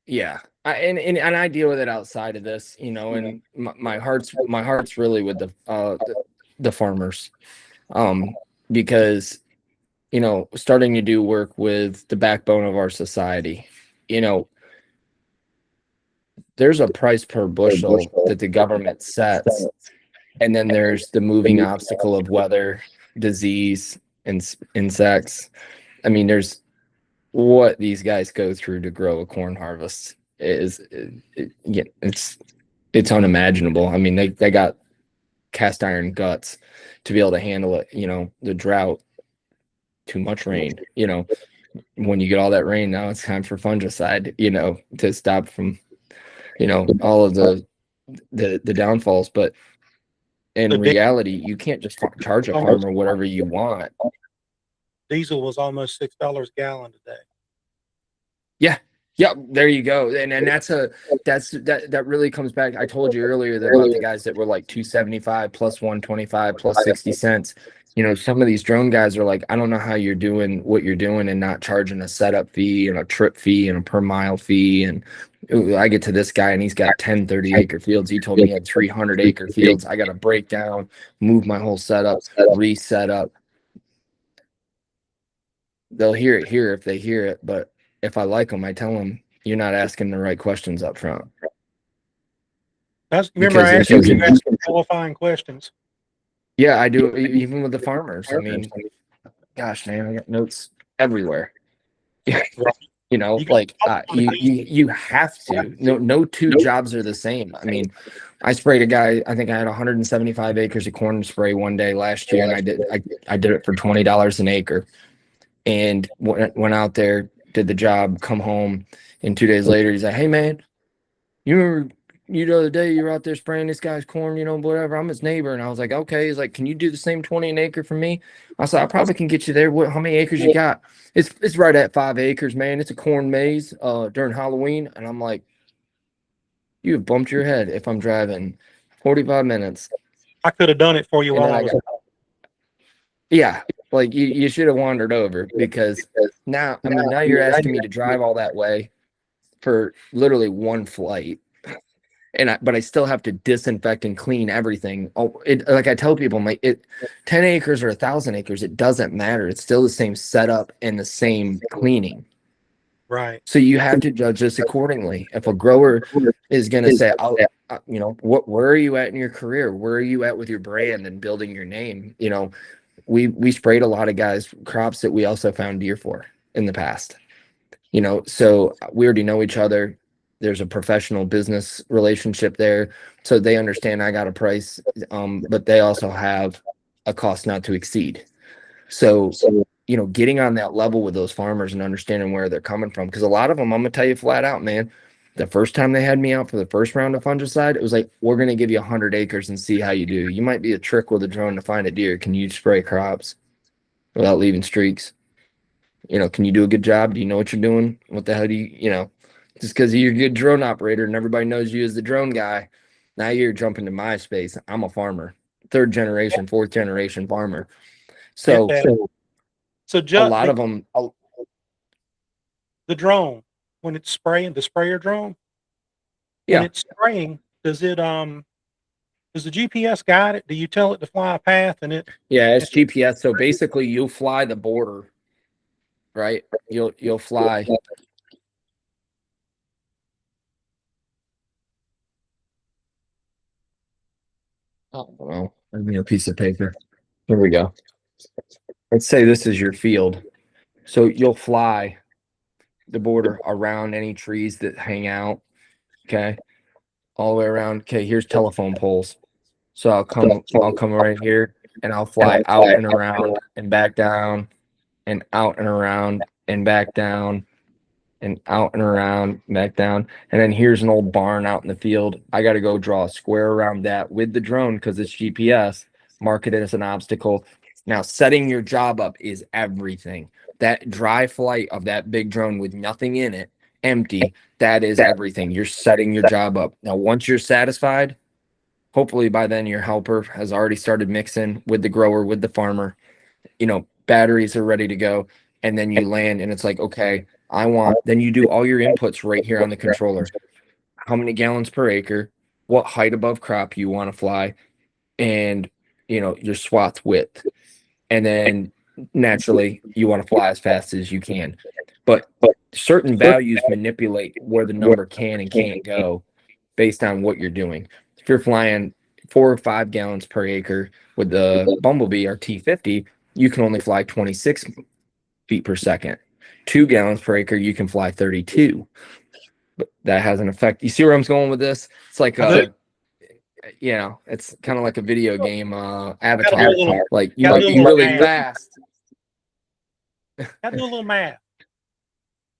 yeah. And I deal with it outside of this, and my heart's really with the farmers, because starting to do work with the backbone of our society. You know, there's a price per bushel that the government sets, and then there's the moving obstacle of weather, disease, and insects. I mean, there's what these guys go through to grow a corn harvest yeah, it's unimaginable. I mean, they got cast iron guts to be able to handle it. The drought, too much rain. When you get all that rain, now it's time for fungicide. To stop from all of the downfalls. But in the reality, you can't just charge a farmer whatever you want. diesel was almost $6 a gallon today. Yeah. Yeah, there you go. And that really comes back. I told you earlier about the guys that were like 275 plus 125 plus 60 cents. Some of these drone guys are like, I don't know how you're doing what you're doing and not charging a setup fee and a trip fee and a per mile fee. And I get to this guy and he's got 10 30-acre fields. He told me he had 300-acre fields. I got to break down, move my whole setup, reset up. They'll hear it here if they hear it, but if I like them, I tell them you're not asking the right questions up front. Remember, I asked you qualifying questions. Yeah, I do. Even with the farmers. I mean, gosh, man, I got notes everywhere. You have to. No two jobs are the same. I mean, I sprayed a guy. I think I had 175 acres of corn to spray one day last year, and I did it for $20 an acre, and went out there, did the job, come home, and 2 days later, he's like, "Hey, man, you remember the other day you were out there spraying this guy's corn, whatever. I'm his neighbor." And I was like, "Okay." He's like, "Can you do the same 20 an acre for me?" I said, "I probably can get you there. How many acres you got?" It's right at 5 acres, man. It's a corn maze during Halloween. And I'm like, "You have bumped your head if I'm driving 45 minutes." I could have done it for you while I was. Yeah, like you should have wandered over, because now you're asking me to drive all that way for literally one flight. But I still have to disinfect and clean everything. Like I tell people, 10 acres or 1,000 acres, it doesn't matter. It's still the same setup and the same cleaning. Right. So you have to judge this accordingly. If a grower is going to say, where are you at in your career? Where are you at with your brand and building your name? We sprayed a lot of guys crops that we also found deer for in the past. So we already know each other. There's a professional business relationship there. So they understand I got a price, but they also have a cost not to exceed. So, getting on that level with those farmers and understanding where they're coming from. Because a lot of them, I'm going to tell you flat out, man, the first time they had me out for the first round of fungicide, it was like, we're going to give you 100 acres and see how you do. You might be a trick with a drone to find a deer. Can you spray crops without leaving streaks? Can you do a good job? Do you know what you're doing? What the hell do you, just because you're a good drone operator and everybody knows you as the drone guy, now you're jumping to my space. I'm a farmer, 3rd generation, 4th generation farmer. So Jut, a lot of them, the drone, when it's spraying, the sprayer drone, when it's spraying, does the GPS guide it? Do you tell it to fly a path and it? Yeah, it's GPS. So basically you'll fly the border, right? You'll fly. Oh, well, give me a piece of paper. Here we go. Let's say this is your field. So you'll fly the border around any trees that hang out. Okay. All the way around. Okay, here's telephone poles. So I'll come right here and I'll fly out and around and back down and out and around and back down and out and around, back down. And then here's an old barn out in the field. I got to go draw a square around that with the drone because it's GPS, mark it as an obstacle. Now, setting your job up is everything. That dry flight of that big drone with nothing in it, empty, that is everything. You're setting your job up. Now, once you're satisfied, Hopefully by then your helper has already started mixing with the grower, with the farmer. Batteries are ready to go. And then you land and it's like, okay, then you do all your inputs right here on the controller. How many gallons per acre, what height above crop you want to fly, and your swath width. And then naturally you want to fly as fast as you can. But certain values manipulate where the number can and can't go based on what you're doing. If you're flying 4 or 5 gallons per acre with the Bumblebee or T50, you can only fly 26 feet per second. 2 gallons per acre, you can fly 32. But that has an effect. You see where I'm going with this? It's like it's kind of like a video game, Avatar. Like you might be really fast. Gotta do a little math.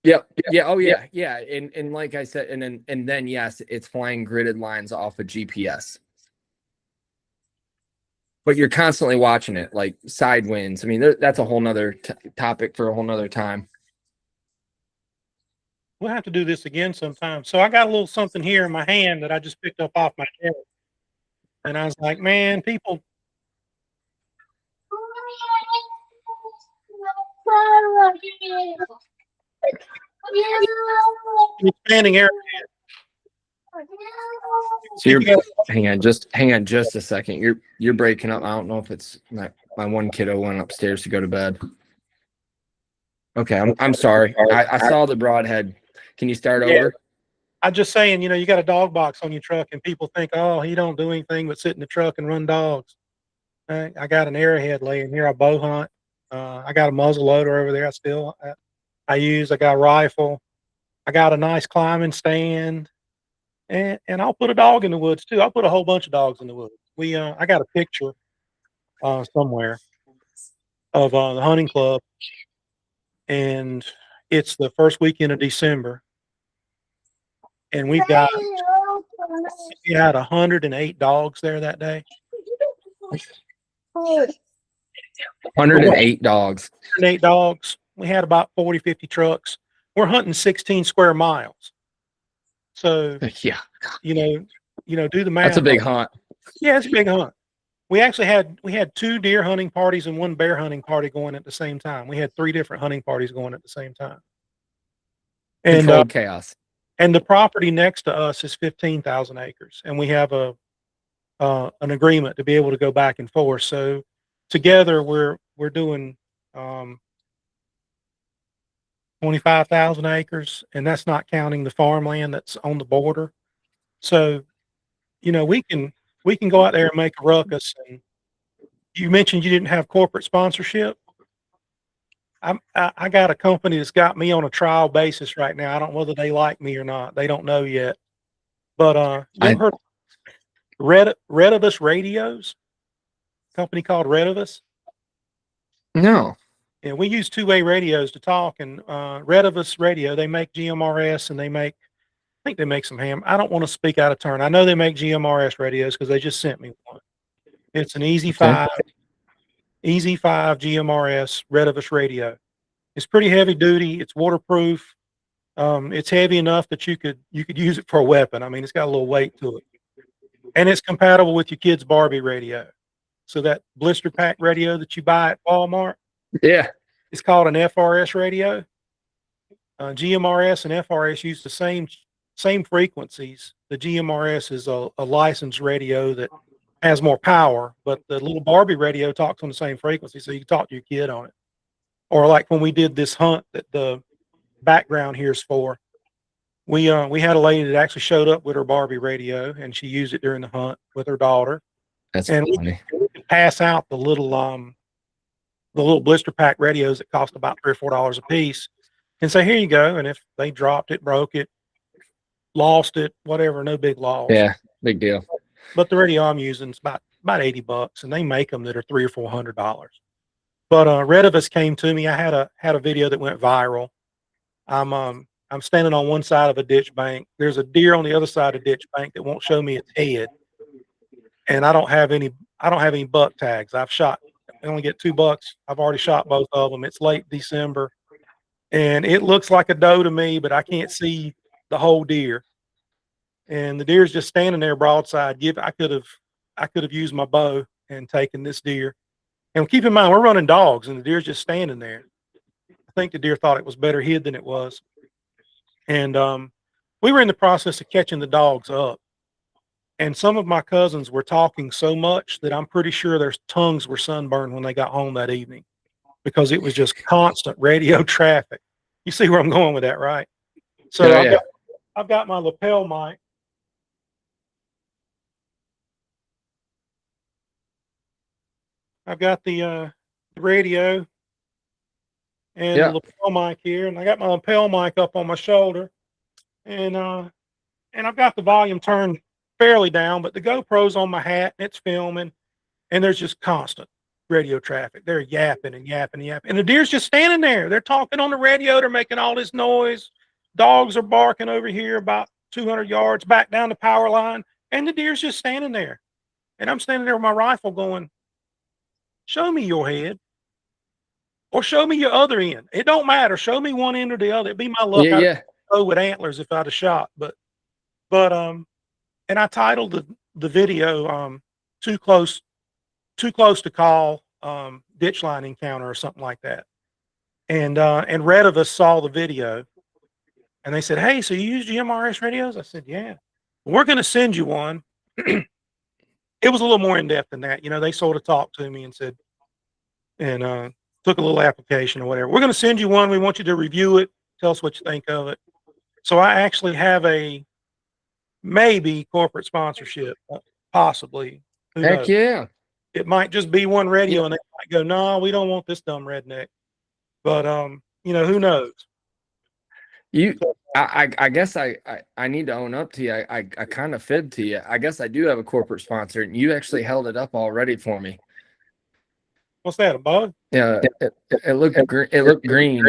Yep. Yeah. Oh yeah. Yeah. And like I said, and then yes, it's flying gridded lines off of GPS. But you're constantly watching it, like side winds. I mean, that's a whole nother topic for a whole nother time. We'll have to do this again sometime. So I got a little something here in my hand that I just picked up off my desk. And I was like, man, people. Expanding air. So hang on just a second. You're breaking up. I don't know if it's my one kiddo went upstairs to go to bed. Okay, I'm sorry. I saw the broadhead. Can you start over? I'm just saying, you got a dog box on your truck and people think, oh, he don't do anything but sit in the truck and run dogs. I got an arrowhead laying here. I bow hunt. I got a muzzle loader over there. I got a rifle. I got a nice climbing stand. And I'll put a dog in the woods too. I'll put a whole bunch of dogs in the woods. I got a picture somewhere of the hunting club, and it's the first weekend of December, and we had 108 dogs there that day. 108 dogs. 108 dogs. We had about 40, 50 trucks. We're hunting 16 square miles. So yeah, do the math. That's a big hunt. Yeah, it's a big hunt. We had 2 deer hunting parties and 1 bear hunting party going at the same time. We had 3 different hunting parties going at the same time. And controlled chaos. And the property next to us is 15,000 acres, and we have an agreement to be able to go back and forth. So together we're doing 25,000 acres, and that's not counting the farmland that's on the border. So, we can go out there and make a ruckus. And you mentioned you didn't have corporate sponsorship. I got a company that's got me on a trial basis right now. I don't know whether they like me or not. They don't know yet. But you heard Redivus Radios? Company called Redivus? No. Yeah, we use 2-way radios to talk, and Redivus Radio, they make GMRS, and I think they make some ham. I don't want to speak out of turn. I know they make GMRS radios because they just sent me one. It's an Easy 5 GMRS Redivus radio. It's pretty heavy duty. It's waterproof. It's heavy enough that you could use it for a weapon. I mean, it's got a little weight to it, and it's compatible with your kid's Barbie radio. So that blister pack radio that you buy at Walmart, it's called an FRS radio. GMRS and FRS use the same frequencies. The GMRS is a licensed radio that has more power, but the little Barbie radio talks on the same frequency, so you can talk to your kid on it. Or like when we did this hunt that the background here is for, we had a lady that actually showed up with her Barbie radio, and she used it during the hunt with her daughter. That's funny. We could pass out the little blister pack radios that cost about $3 or $4 a piece, and say, here you go. And if they dropped it, broke it, lost it, whatever, no big loss. Yeah, big deal. But the radio I'm using is about $80, and they make them that are $300 or $400. But Redivus came to me. I had a video that went viral. I'm standing on one side of a ditch bank. There's a deer on the other side of the ditch bank that won't show me its head, and I don't have any buck tags. I only get 2 bucks. I've already shot both of them. It's late December, and it looks like a doe to me, but I can't see the whole deer. And the deer's just standing there broadside. I could have I could have used my bow and taken this deer. And keep in mind, we're running dogs, and the deer's just standing there. I think the deer thought it was better hid than it was. And we were in the process of catching the dogs up. And some of my cousins were talking so much that I'm pretty sure their tongues were sunburned when they got home that evening because it was just constant radio traffic. You see where I'm going with that, right? So Oh yeah. I've got my lapel mic. I've got the radio and the Yeah. lapel mic here, and I got my lapel mic up on my shoulder, and I've got the volume turned fairly down, but the GoPro's on my hat and it's filming, and there's just constant radio traffic. They're yapping and yapping and yapping, and the deer's just standing there. They're talking on the radio. They're making all this noise. Dogs are barking over here about 200 yards back down the power line, and the deer's just standing there. And I'm standing there with my rifle going, show me your head or show me your other end. It don't matter. Show me one end or the other. It'd be my luck. Yeah. I'd Yeah. go with antlers if I'd have shot, but and I titled the video too close to call ditch line encounter or something like that. And Red of us saw the video and they said, hey, so you use GMRS radios? I said, yeah. We're going to send you one. It was a little more in depth than that. You know, they sort of talked to me and said, and took a little application or whatever. We're going to send you one. We want you to review it. Tell us what you think of it. So I actually have a maybe corporate sponsorship, possibly. Who Heck knows? yeah. It might just be one radio, Yeah. and they might go, "No, we don't want this dumb redneck." But you know, who knows? You, So, I guess I need to own up to you. I kind of fibbed to you. I guess I do have a corporate sponsor, and you actually held it up already for me. what's that? A bug? Yeah, it looked it looked green.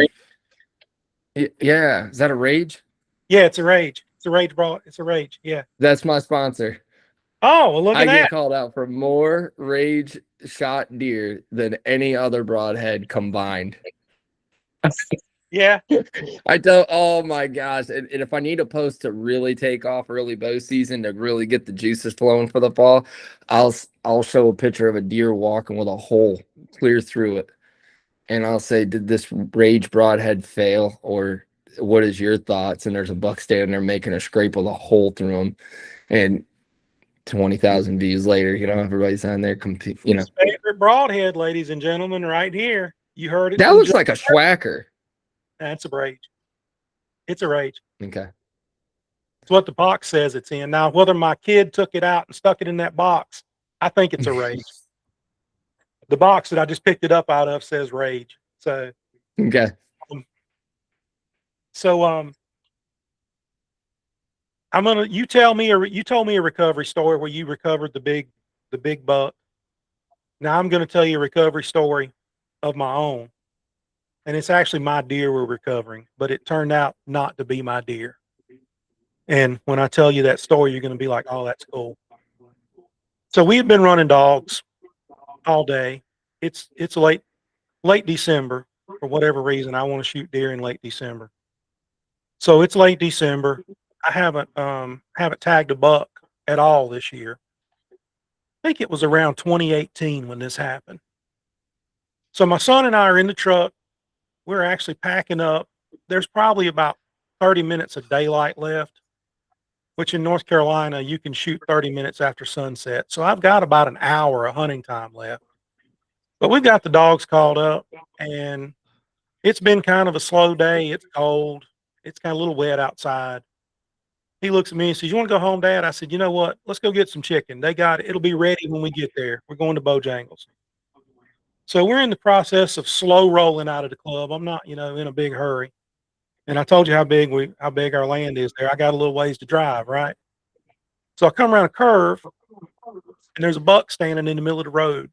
Yeah, is that a Rage? Yeah, it's a rage. It's a rage broad. It's a rage. Yeah. That's my sponsor. Oh, well, look I at get that. called out for more Rage shot deer than any other broadhead combined. Yeah. I don't. Oh my gosh! And if I need a post to really take off early bow season to really get the juices flowing for the fall, I'll show a picture of a deer walking with a hole clear through it, and I'll say, "Did this Rage broadhead fail, or what is your thoughts?" And there's a buck standing there making a scrape with a hole through him, and 20,000 views later, you know, everybody's on there compete. You know, His favorite broadhead, ladies and gentlemen, right here. You heard it. that From looks Jut. like a schwacker. That's a rage. It's a rage. Okay. It's what the box says it's in. Now, whether my kid took it out and stuck it in that box, I think it's a rage. The box that I just picked it up out of says rage. So, Okay. I'm gonna. You told me a recovery story where you recovered the big buck. Now I'm gonna tell you a recovery story of my own, and it's actually my deer we're recovering, but it turned out not to be my deer. And when I tell you that story, you're gonna be like, "Oh, that's cool." So we had been running dogs all day. It's late December for whatever reason. I want to shoot deer in late December. So it's late December. I haven't tagged a buck at all this year. I think it was around 2018 when this happened. So my son and I are in the truck. We're actually packing up. There's probably about 30 minutes of daylight left, which in North Carolina, you can shoot 30 minutes after sunset. So I've got about an hour of hunting time left. But we've got the dogs called up, and it's been kind of a slow day. It's cold. It's kind of a little wet outside. He looks at me and says, you want to go home, Dad? I said, you know what? Let's go get some chicken. They got it. It'll be ready when we get there. We're going to Bojangles. So we're in the process of slow rolling out of the club. I'm not, in a big hurry. And I told you how big our land is there. I got a little ways to drive, right? So I come around a curve, and there's a buck standing in the middle of the road.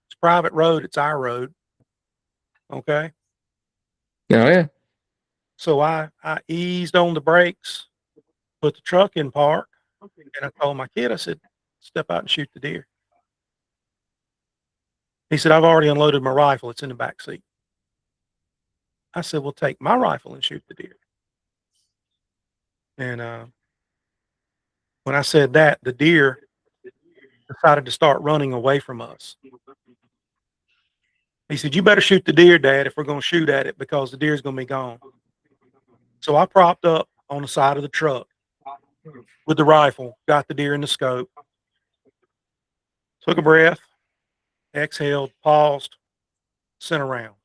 It's a private road. It's our road. Okay. Oh yeah. So I eased on the brakes, put the truck in park, and I told my kid, I said, step out and shoot the deer. He said, I've already unloaded my rifle. It's in the back seat. I said, well, take my rifle and shoot the deer. And when I said that, the deer decided to start running away from us. He said, "You better shoot the deer, Dad, if we're going to shoot at it because the deer's going to be gone." So I propped up on the side of the truck with the rifle, got the deer in the scope, took a breath, exhaled, paused, sent around,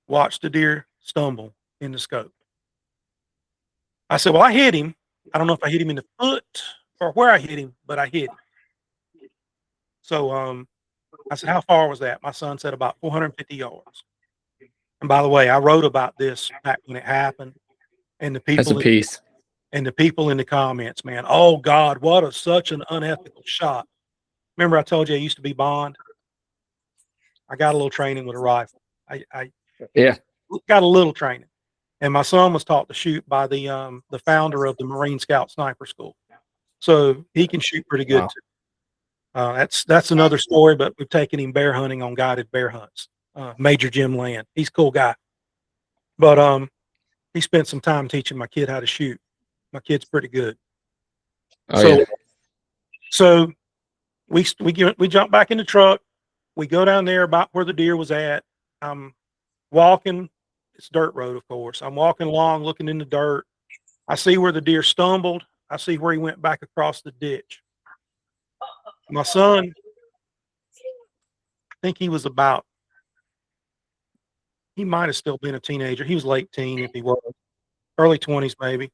watched the deer stumble in the scope. I said, "Well, I hit him. I don't know if I hit him in the foot or where I hit him, but I hit him." So I said, "How far was that?" My son said about 450 yards. And by the way, I wrote about this back when it happened, and That's a piece. the people in the comments, man, "Oh God, what a such an unethical shot." Remember I told you I used to be Bond? I got a little training with a rifle. I Yeah. got a little training. And my son was taught to shoot by the founder of the Marine Scout Sniper School. So he can shoot pretty good Wow. too. That's another story, but we've taken him bear hunting on guided bear hunts. Major Jim Land. He's a cool guy. But he spent some time teaching my kid how to shoot. My kid's pretty good. Oh, So yeah. so we jump back in the truck. We go down there about where the deer was at. I'm walking. It's dirt road, of course. I'm walking along, looking in the dirt. I see where the deer stumbled. I see where he went back across the ditch. My son, I think he was he might have still been a teenager. He was late teen if he was, early 20s maybe.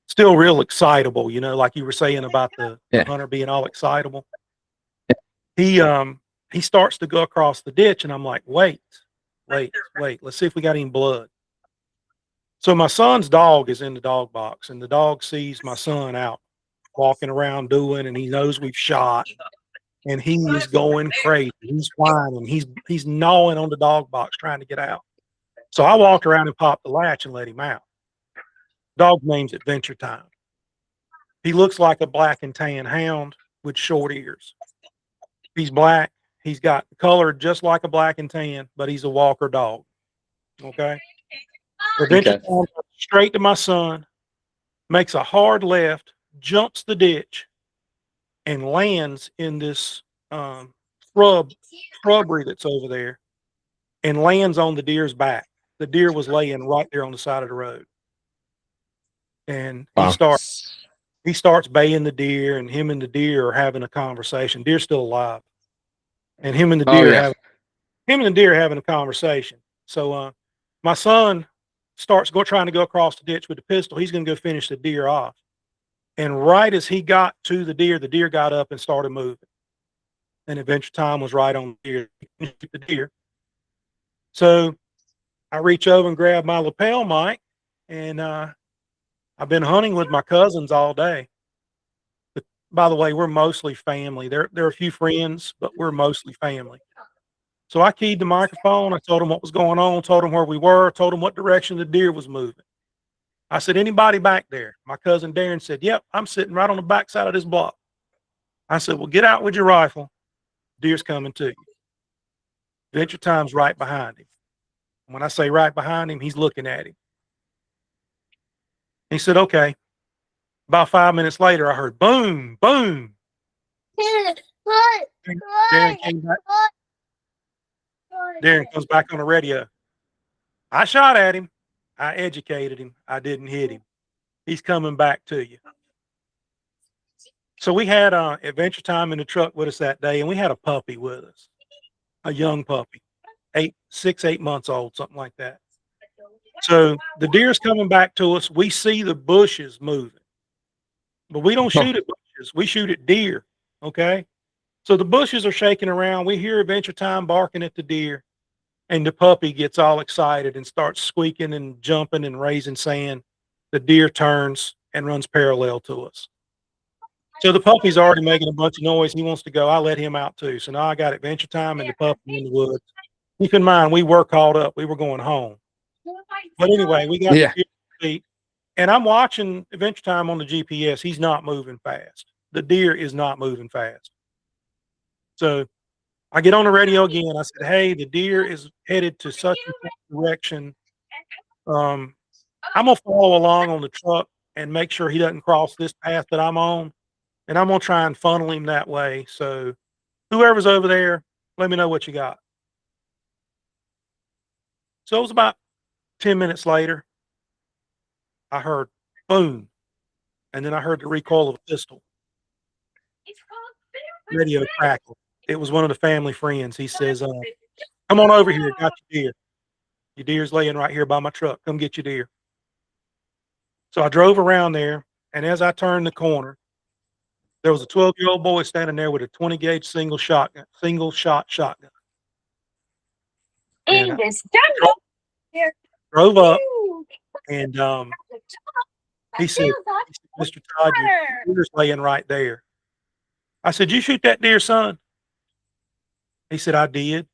Still real excitable, like you were saying about the Yeah. hunter being all excitable. He starts to go across the ditch, and I'm like, wait, let's see if we got any blood. So my son's dog is in the dog box, and the dog sees my son out walking around and he knows we've shot, and he is going crazy. He's whining, he's gnawing on the dog box trying to get out. So I walked around and popped the latch and let him out. Dog's name's Adventure Time. He looks like a black and tan hound with short ears. He's black. He's got color just like a black and tan, but he's a walker dog. Okay. Adventure Time goes straight to my son, makes a hard left, jumps the ditch, and lands in this shrubbery that's over there, and lands on the deer's back. The deer was laying right there on the side of the road, and Wow. he starts baying the deer, and him and the deer are having a conversation. Deer's still alive, and him and the deer having a conversation. So my son starts trying to go across the ditch with the pistol. He's going to go finish the deer off. And right as he got to the deer got up and started moving. And Adventure Time was right on the deer. So I reach over and grab my lapel mic, and I've been hunting with my cousins all day. But by the way, we're mostly family. There are a few friends, but we're mostly family. So I keyed the microphone. I told them what was going on, told them where we were, told them what direction the deer was moving. I said, "Anybody back there?" My cousin Darren said, "Yep, I'm sitting right on the back side of this block." I said, "Well, get out with your rifle. Deer's coming to you." Adventure Time's right behind him. When I say right behind him, he's looking at him. He said, "Okay." About 5 minutes later, I heard boom, boom. Darren came back. Darren comes back on the radio. "I shot at him. I educated him. I didn't hit him. He's coming back to you." So we had Adventure Time in the truck with us that day, and we had a puppy with us, a young puppy, 8 months old, something like that. So the deer's coming back to us. We see the bushes moving, but we don't shoot at bushes. We shoot at deer. Okay. So the bushes are shaking around. We hear Adventure Time barking at the deer, and the puppy gets all excited and starts squeaking and jumping and raising sand. The deer turns and runs parallel to us. So the puppy's already making a bunch of noise. He wants to go. I let him out too. So now I got Adventure Time and the puppy in the woods. Keep in mind, we were caught up. We were going home. But anyway, we got the deer, and I'm watching Adventure Time on the GPS. He's not moving fast. The deer is not moving fast. So I get on the radio again. I said, "Hey, the deer is headed to such a direction. I'm gonna follow along on the truck and make sure he doesn't cross this path that I'm on, and I'm gonna try and funnel him that way. So whoever's over there, let me know what you got. So it was about 10 minutes later. I heard boom, and then I heard the recoil of a pistol. Radio crackle. It was one of the family friends. He says, "Come on over here. Got your deer. Your deer's laying right here by my truck. Come get your deer." So I drove around there, and as I turned the corner, there was a 12-year-old boy standing there with a 20 gauge single shot shotgun. And In I this jungle, there drove up, you and I he said, feel the "Mr. Todd, your water. deer's laying right there." I said, "You shoot that deer, son?" He said, "I did."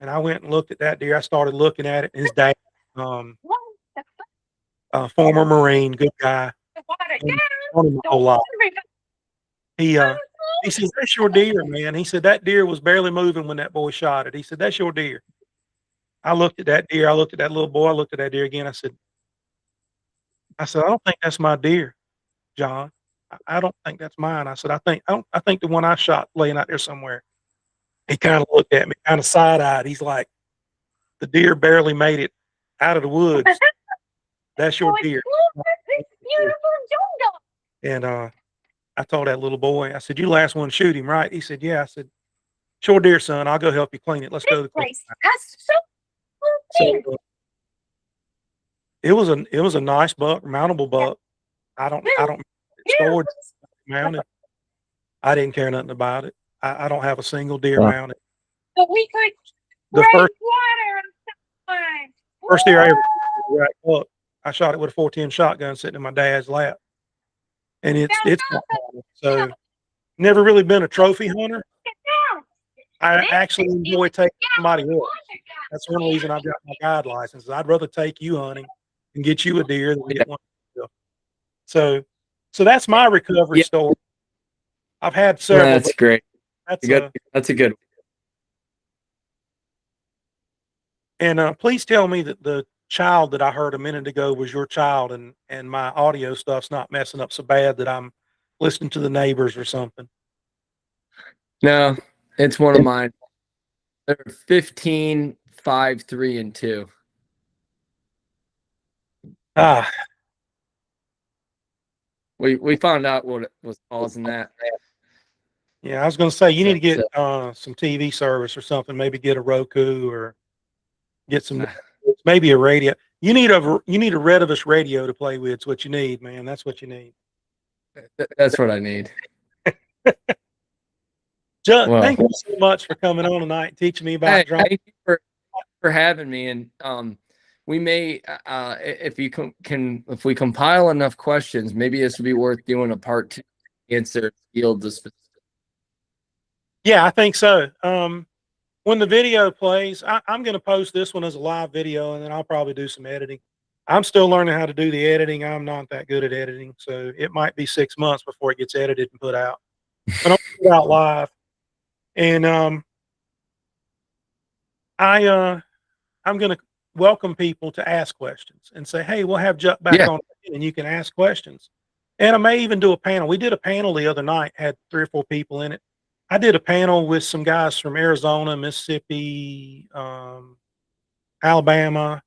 And I went and looked at that deer. I started looking at it. And his dad, um, What the fuck? former Marine, good guy, The water known down. known him a whole Don't lot. worry. He says, "That's your deer, man." He said, "That deer was barely moving when that boy shot it." He said, "That's your deer." I looked at that deer. I looked at that little boy. I looked at that deer again. I said, "I don't think that's my deer, John. I don't think that's mine." I said, I think the one I shot laying out there somewhere." He kind of looked at me, kind of side eyed. He's like, "The deer barely made it out of the woods. That's your Oh, it's deer." this beautiful jungle. And I told that little boy, I said, "You the last one to shoot him, right?" He said, "Yeah." I said, "Sure deer, son. I'll go help you clean it. Let's go to This the place has so So many. it was a nice buck, mountable buck. I don't stored mounted. I didn't care nothing about it. I don't have a single deer Wow. mounted. But we could The break first water sometime. first deer I ever shot was a rack buck. I shot it with a 410 shotgun sitting in my dad's lap, and it's so never really been a trophy hunter. I actually enjoy taking somebody else. That's one reason I've got my guide license. I'd rather take you hunting and get you a deer than get one myself. So that's my recovery Yeah. story. I've had several. That's But great. that's Good. That's a good one. and please tell me that the child that I heard a minute ago was your child, and my audio stuff's not messing up so bad that I'm listening to the neighbors or something. No, it's one of mine. They're 15, 5, 3, and 2. Ah, We found out what was causing that. yeah. I was going to say you need to get So, some TV service or something. Maybe get a Roku or get some maybe a radio. You need a Redivus radio to play with. It's what you need, man. That's what you need. that's what I need. Judd, Well, thank you so much for coming on tonight and teaching me about hey, drone. thank you for having me. And we may if you can if we compile enough questions, maybe this would be worth doing a part 2 answer field the specific. Yeah, I think so. When the video plays, I'm going to post this one as a live video, and then I'll probably do some editing. I'm still learning how to do the editing. I'm not that good at editing, so it might be 6 months before it gets edited and put out. But I'll put it out live. And I'm going to welcome people to ask questions and say, "Hey, we'll have Jut back Yeah. on, and you can ask questions." And I may even do a panel. We did a panel the other night, had 3 or 4 people in it. I did a panel with some guys from Arizona, Mississippi, Alabama.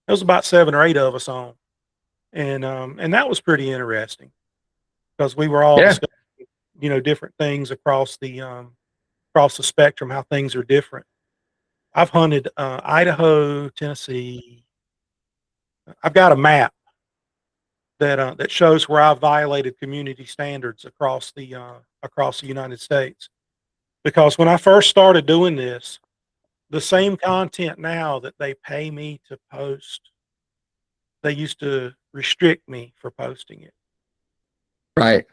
There was about 7 or 8 of us on, and that was pretty interesting because we were all Yeah. discussing, different things across the spectrum, how things are different. I've hunted Idaho, Tennessee. I've got a map that shows where I've violated community standards across the United States. Because when I first started doing this, the same content now that they pay me to post, they used to restrict me for posting it. Right.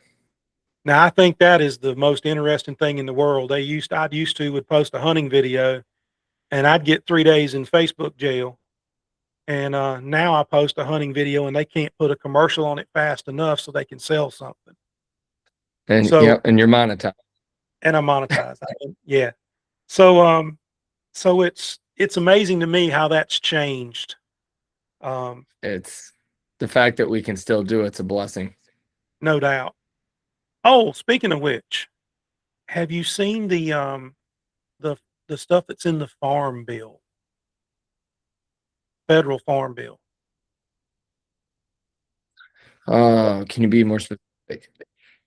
Now I think that is the most interesting thing in the world. Would post a hunting video, and I'd get 3 days in Facebook jail. And now I post a hunting video, and they can't put a commercial on it fast enough so they can sell something. And So and you're monetized. and I'm monetized. Yeah. So it's amazing to me how that's changed. It's the fact that we can still do it's a blessing. No doubt. Oh, speaking of which, have you seen the the stuff that's in the farm bill, federal farm bill? Can you be more specific?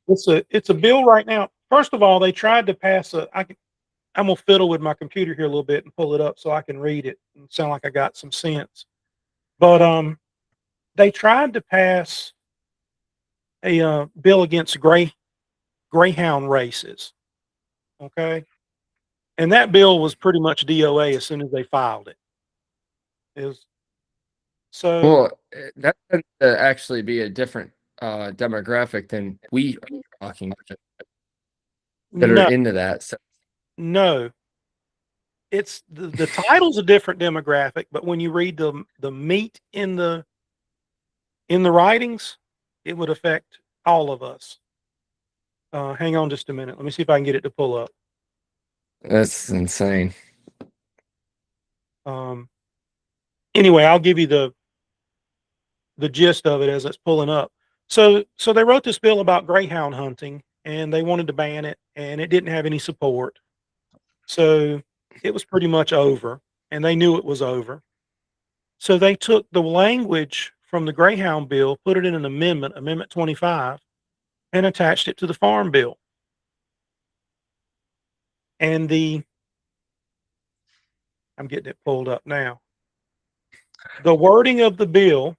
It's a bill right now. First of all, they tried to pass a. I'm gonna fiddle with my computer here a little bit and pull it up so I can read it and sound like I got some sense. But they tried to pass a bill against greyhound races. Okay, and that bill was pretty much DOA as soon as they filed it. It was so Well, that tends to actually be a different demographic than we are talking about that are no, into that. So, no. It's the title's a different demographic, but when you read the meat in the writings, it would affect all of us. Hang on just a minute. Let me see if I can get it to pull up. that's insane. Um, anyway, I'll give you the gist of it as it's pulling up. So they wrote this bill about greyhound hunting, and they wanted to ban it, and it didn't have any support. So it was pretty much over, and they knew it was over. So they took the language from the greyhound bill, put it in an amendment, Amendment 25, and attached it to the farm bill. And I'm getting it pulled up now. The wording of the bill,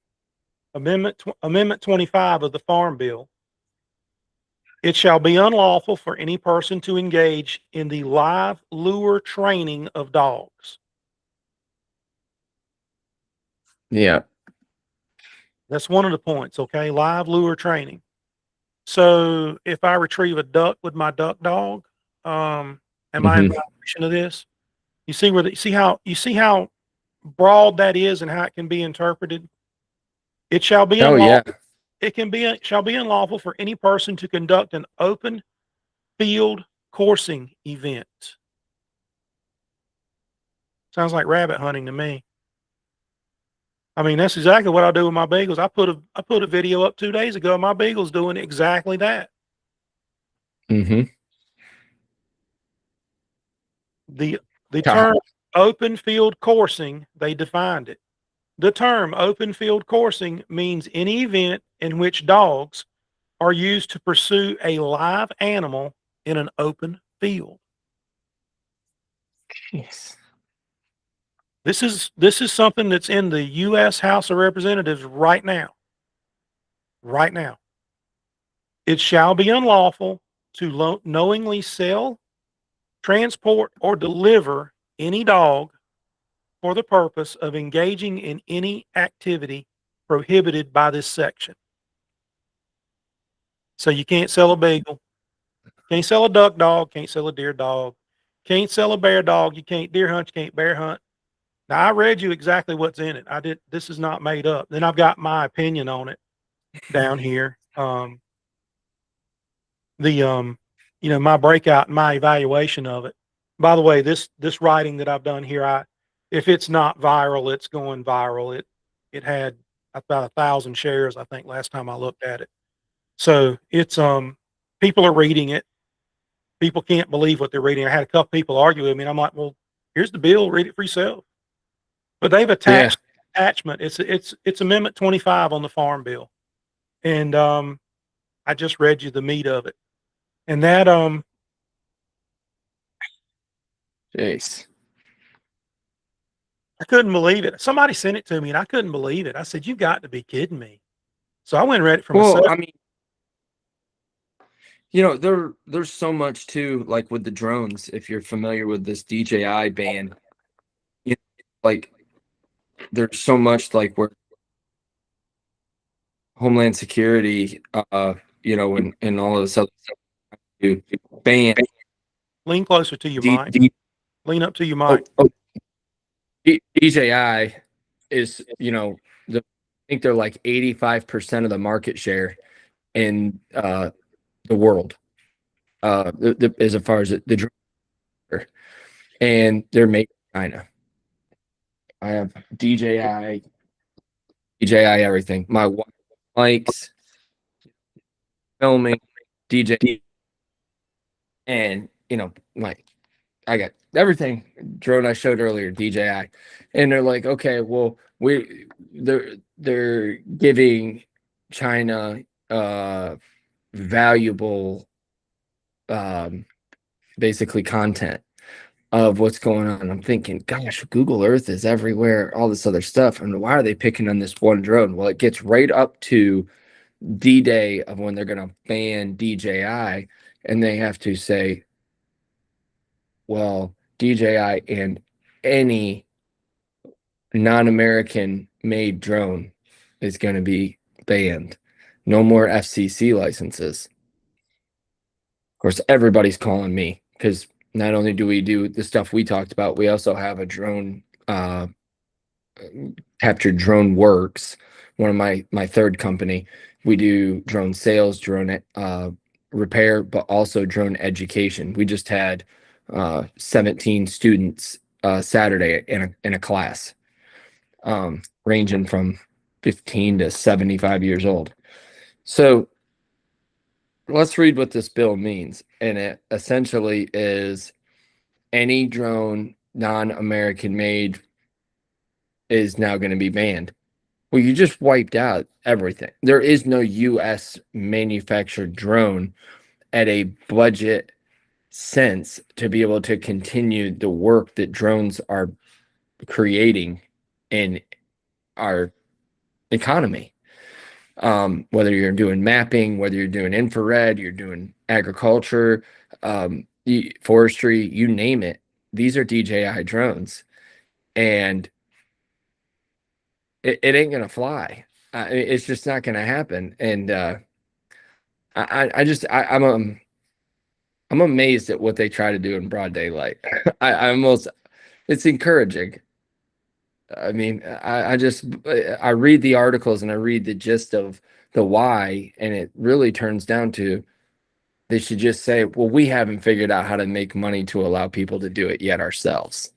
Amendment 25 of the Farm Bill, it shall be unlawful for any person to engage in the live lure training of dogs. Yeah. That's one of the points, okay? Live lure training. So if I retrieve a duck with my duck dog, am I in violation of this? You see where you see how broad that is and how it can be interpreted? It shall be Oh yeah. unlawful. Shall be unlawful for any person to conduct an open field coursing event. Sounds like rabbit hunting to me. I mean, that's exactly what I do with my beagles. I put a video up 2 days ago. My beagle's doing exactly that. Mm-hmm. The term open field coursing, they defined it. The term open field coursing means any event in which dogs are used to pursue a live animal in an open field. Jeez. This is something that's in the U.S. House of Representatives right now. Right now. It shall be unlawful to knowingly sell, transport, or deliver any dog for the purpose of engaging in any activity prohibited by this section. So you can't sell a beagle, can't sell a duck dog, can't sell a deer dog, can't sell a bear dog, you can't deer hunt, you can't bear hunt. Now I read you exactly what's in it. This is not made up. Then I've got my opinion on it down here. My breakout, my evaluation of it. By the way, this writing that I've done here, if it's not viral, it's going viral. It had about 1,000 shares, I think, last time I looked at it. So it's people are reading it. People can't believe what they're reading. I had a couple people argue with me, and I'm like, well, here's the bill, read it for yourself. But they've attached attachment. It's Amendment 25 on the Farm Bill. And I just read you the meat of it. And that Jeez. I couldn't believe it. Somebody sent it to me and I couldn't believe it. I said, "You got to be kidding me." So I went and read it for myself. Well, I mean, there's so much too, like with the drones, if you're familiar with this DJI ban, like there's so much like where Homeland Security, and all of this other stuff to ban Lean closer to your D- mic. D- Lean up to your mic. DJI is, I think they're like 85% of the market share in the world, as far as the drone, and they're made in China. I have DJI everything. My wife likes filming. DJ, and like I got everything drone I showed earlier, DJI, and they're like, okay, well, they're giving China valuable basically content of what's going on. I'm thinking, gosh, Google Earth is everywhere, all this other stuff. And why are they picking on this one drone? Well, it gets right up to D-Day of when they're going to ban DJI, and they have to say, well, DJI and any non-American made drone is going to be banned. No more FCC licenses. Of course, everybody's calling me because not only do we do the stuff we talked about, we also have a drone captured drone works. One of my third company, we do drone sales, drone repair, but also drone education. We just had 17 students Saturday in a class, ranging from 15 to 75 years old. So let's read what this bill means. And it essentially is any drone non-American made is now going to be banned. Well, you just wiped out everything. There is no US manufactured drone at a budget sense to be able to continue the work that drones are creating in our economy. Whether you're doing mapping, whether you're doing infrared, you're doing agriculture, forestry, you name it. These are DJI drones, and it ain't gonna fly. It's just not gonna happen. And I'm amazed at what they try to do in broad daylight. It's encouraging. I mean, I read the articles and I read the gist of the why, and it really turns down to they should just say, well, we haven't figured out how to make money to allow people to do it yet ourselves.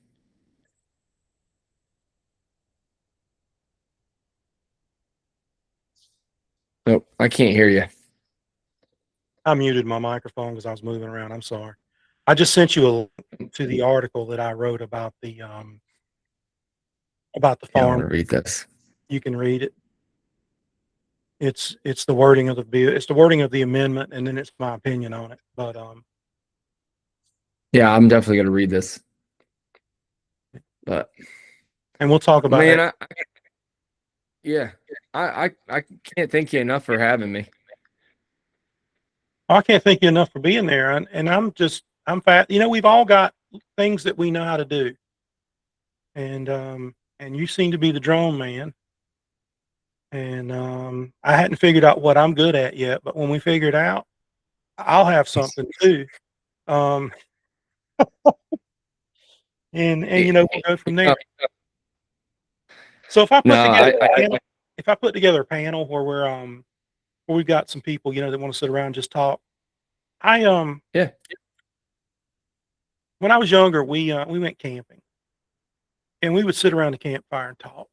Nope, I can't hear you. I muted my microphone because I was moving around. I'm sorry. I just sent you a link to the article that I wrote about the Yeah, I want farm. to read this. You can read it. It's the wording of the bill. It's the wording of the amendment, and then it's my opinion on it. But Yeah, I'm definitely going to read this. But and we'll talk about man, that. I can't thank you enough for having me. I can't thank you enough for being there. And I'm fat. You know, we've all got things that we know how to do. And you seem to be the drone man. And I hadn't figured out what I'm good at yet, but when we figure it out, I'll have something too. And you know, we'll go from there. So if I put together a panel where where we've got some people, you know, that want to sit around and just talk. When I was younger, we went camping, and we would sit around the campfire and talk,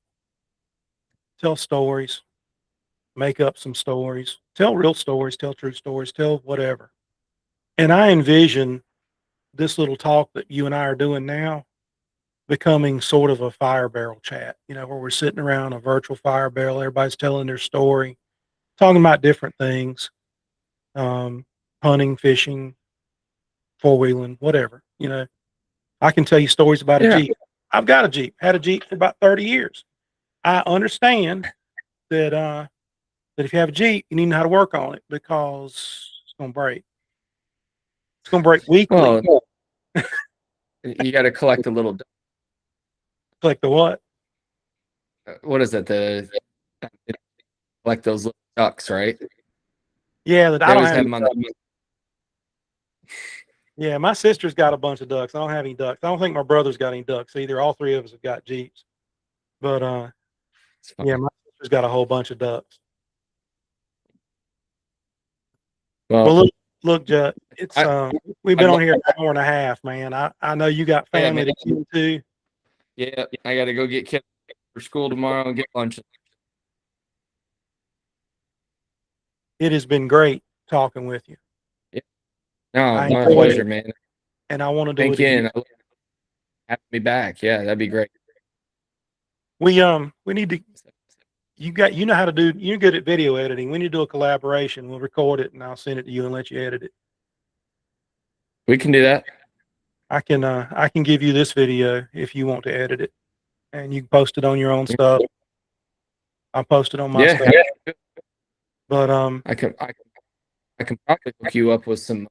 tell stories, make up some stories, tell real stories, tell true stories, tell whatever. And I envision this little talk that you and I are doing now becoming sort of a fire barrel chat, you know, where we're sitting around a virtual fire barrel, everybody's telling their story, talking about different things, hunting, fishing, four-wheeling, whatever, you know. I can tell you stories about a Jeep. I've got a Jeep, had a Jeep for about 30 years. I understand that that if you have a Jeep, you need to know how to work on it because it's going to break. It's going to break weekly. Well, you got to collect a little. Like the what? What is it? Like those little ducks, right? Yeah, that They I don't always have. have them on the. Yeah, my sister's got a bunch of ducks. I don't have any ducks. I don't think my brother's got any ducks either. All three of us have got Jeeps. But yeah, my sister's got a whole bunch of ducks. Well, look, Jut, it's we've been on here an hour and a half, man. I know you got family to keep too. Yeah, I got to go get kids for school tomorrow and get lunch. It has been great talking with you. No, I my enjoyed pleasure, it, man. and I want to do Thank it you, again. and have me back. Yeah, that'd be great. We need to. You know how to do. You're good at video editing. We need to do a collaboration. We'll record it, and I'll send it to you and let you edit it. We can do that. I can give you this video if you want to edit it, and you can post it on your own stuff. I'll post it on my stuff. Yeah. But I can probably hook you up with some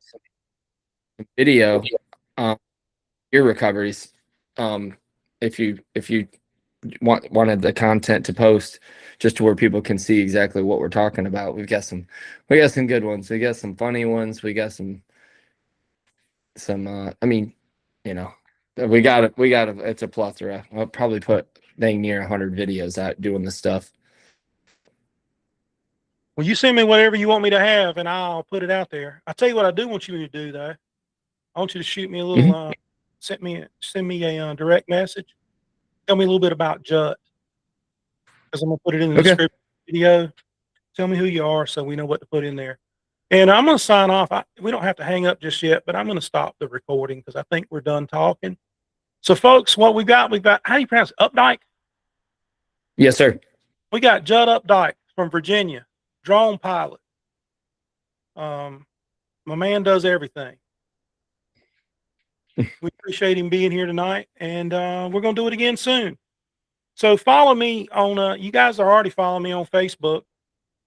video ear recoveries. If you wanted the content to post just to where people can see exactly what we're talking about. We got some good ones. We got some funny ones. We got some I mean, you know, we got it. It's a plethora. I'll probably put dang near 100 videos out doing this stuff. well, you send me whatever you want me to have, and I'll put it out there. I'll tell you what I do want you to do, though. I want you to shoot me a little, send me a direct message. Tell me a little bit about Jut, because I'm gonna put it in the description video. Tell me who you are, so we know what to put in there. And I'm gonna sign off. We don't have to hang up just yet, but I'm gonna stop the recording because I think we're done talking. So, folks, what we've got, how do you pronounce it? Updyke? Yes, sir. We got Jut Updyke from Virginia, drone pilot. My man does everything. We appreciate him being here tonight, and we're going to do it again soon. So follow me on, you guys are already following me on Facebook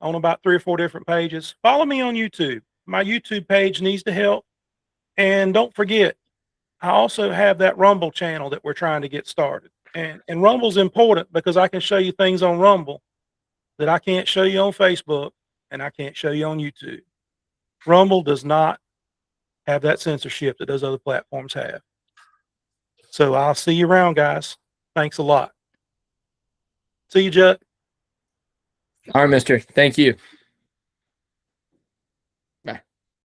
on about 3 or 4 different pages. Follow me on YouTube. My YouTube page needs the help. And don't forget, I also have that Rumble channel that we're trying to get started. And Rumble's important because I can show you things on Rumble that I can't show you on Facebook and I can't show you on YouTube. Rumble does not have that censorship that those other platforms have. So I'll see you around, guys. Thanks a lot. See you, Jut. All right, mister. Thank you.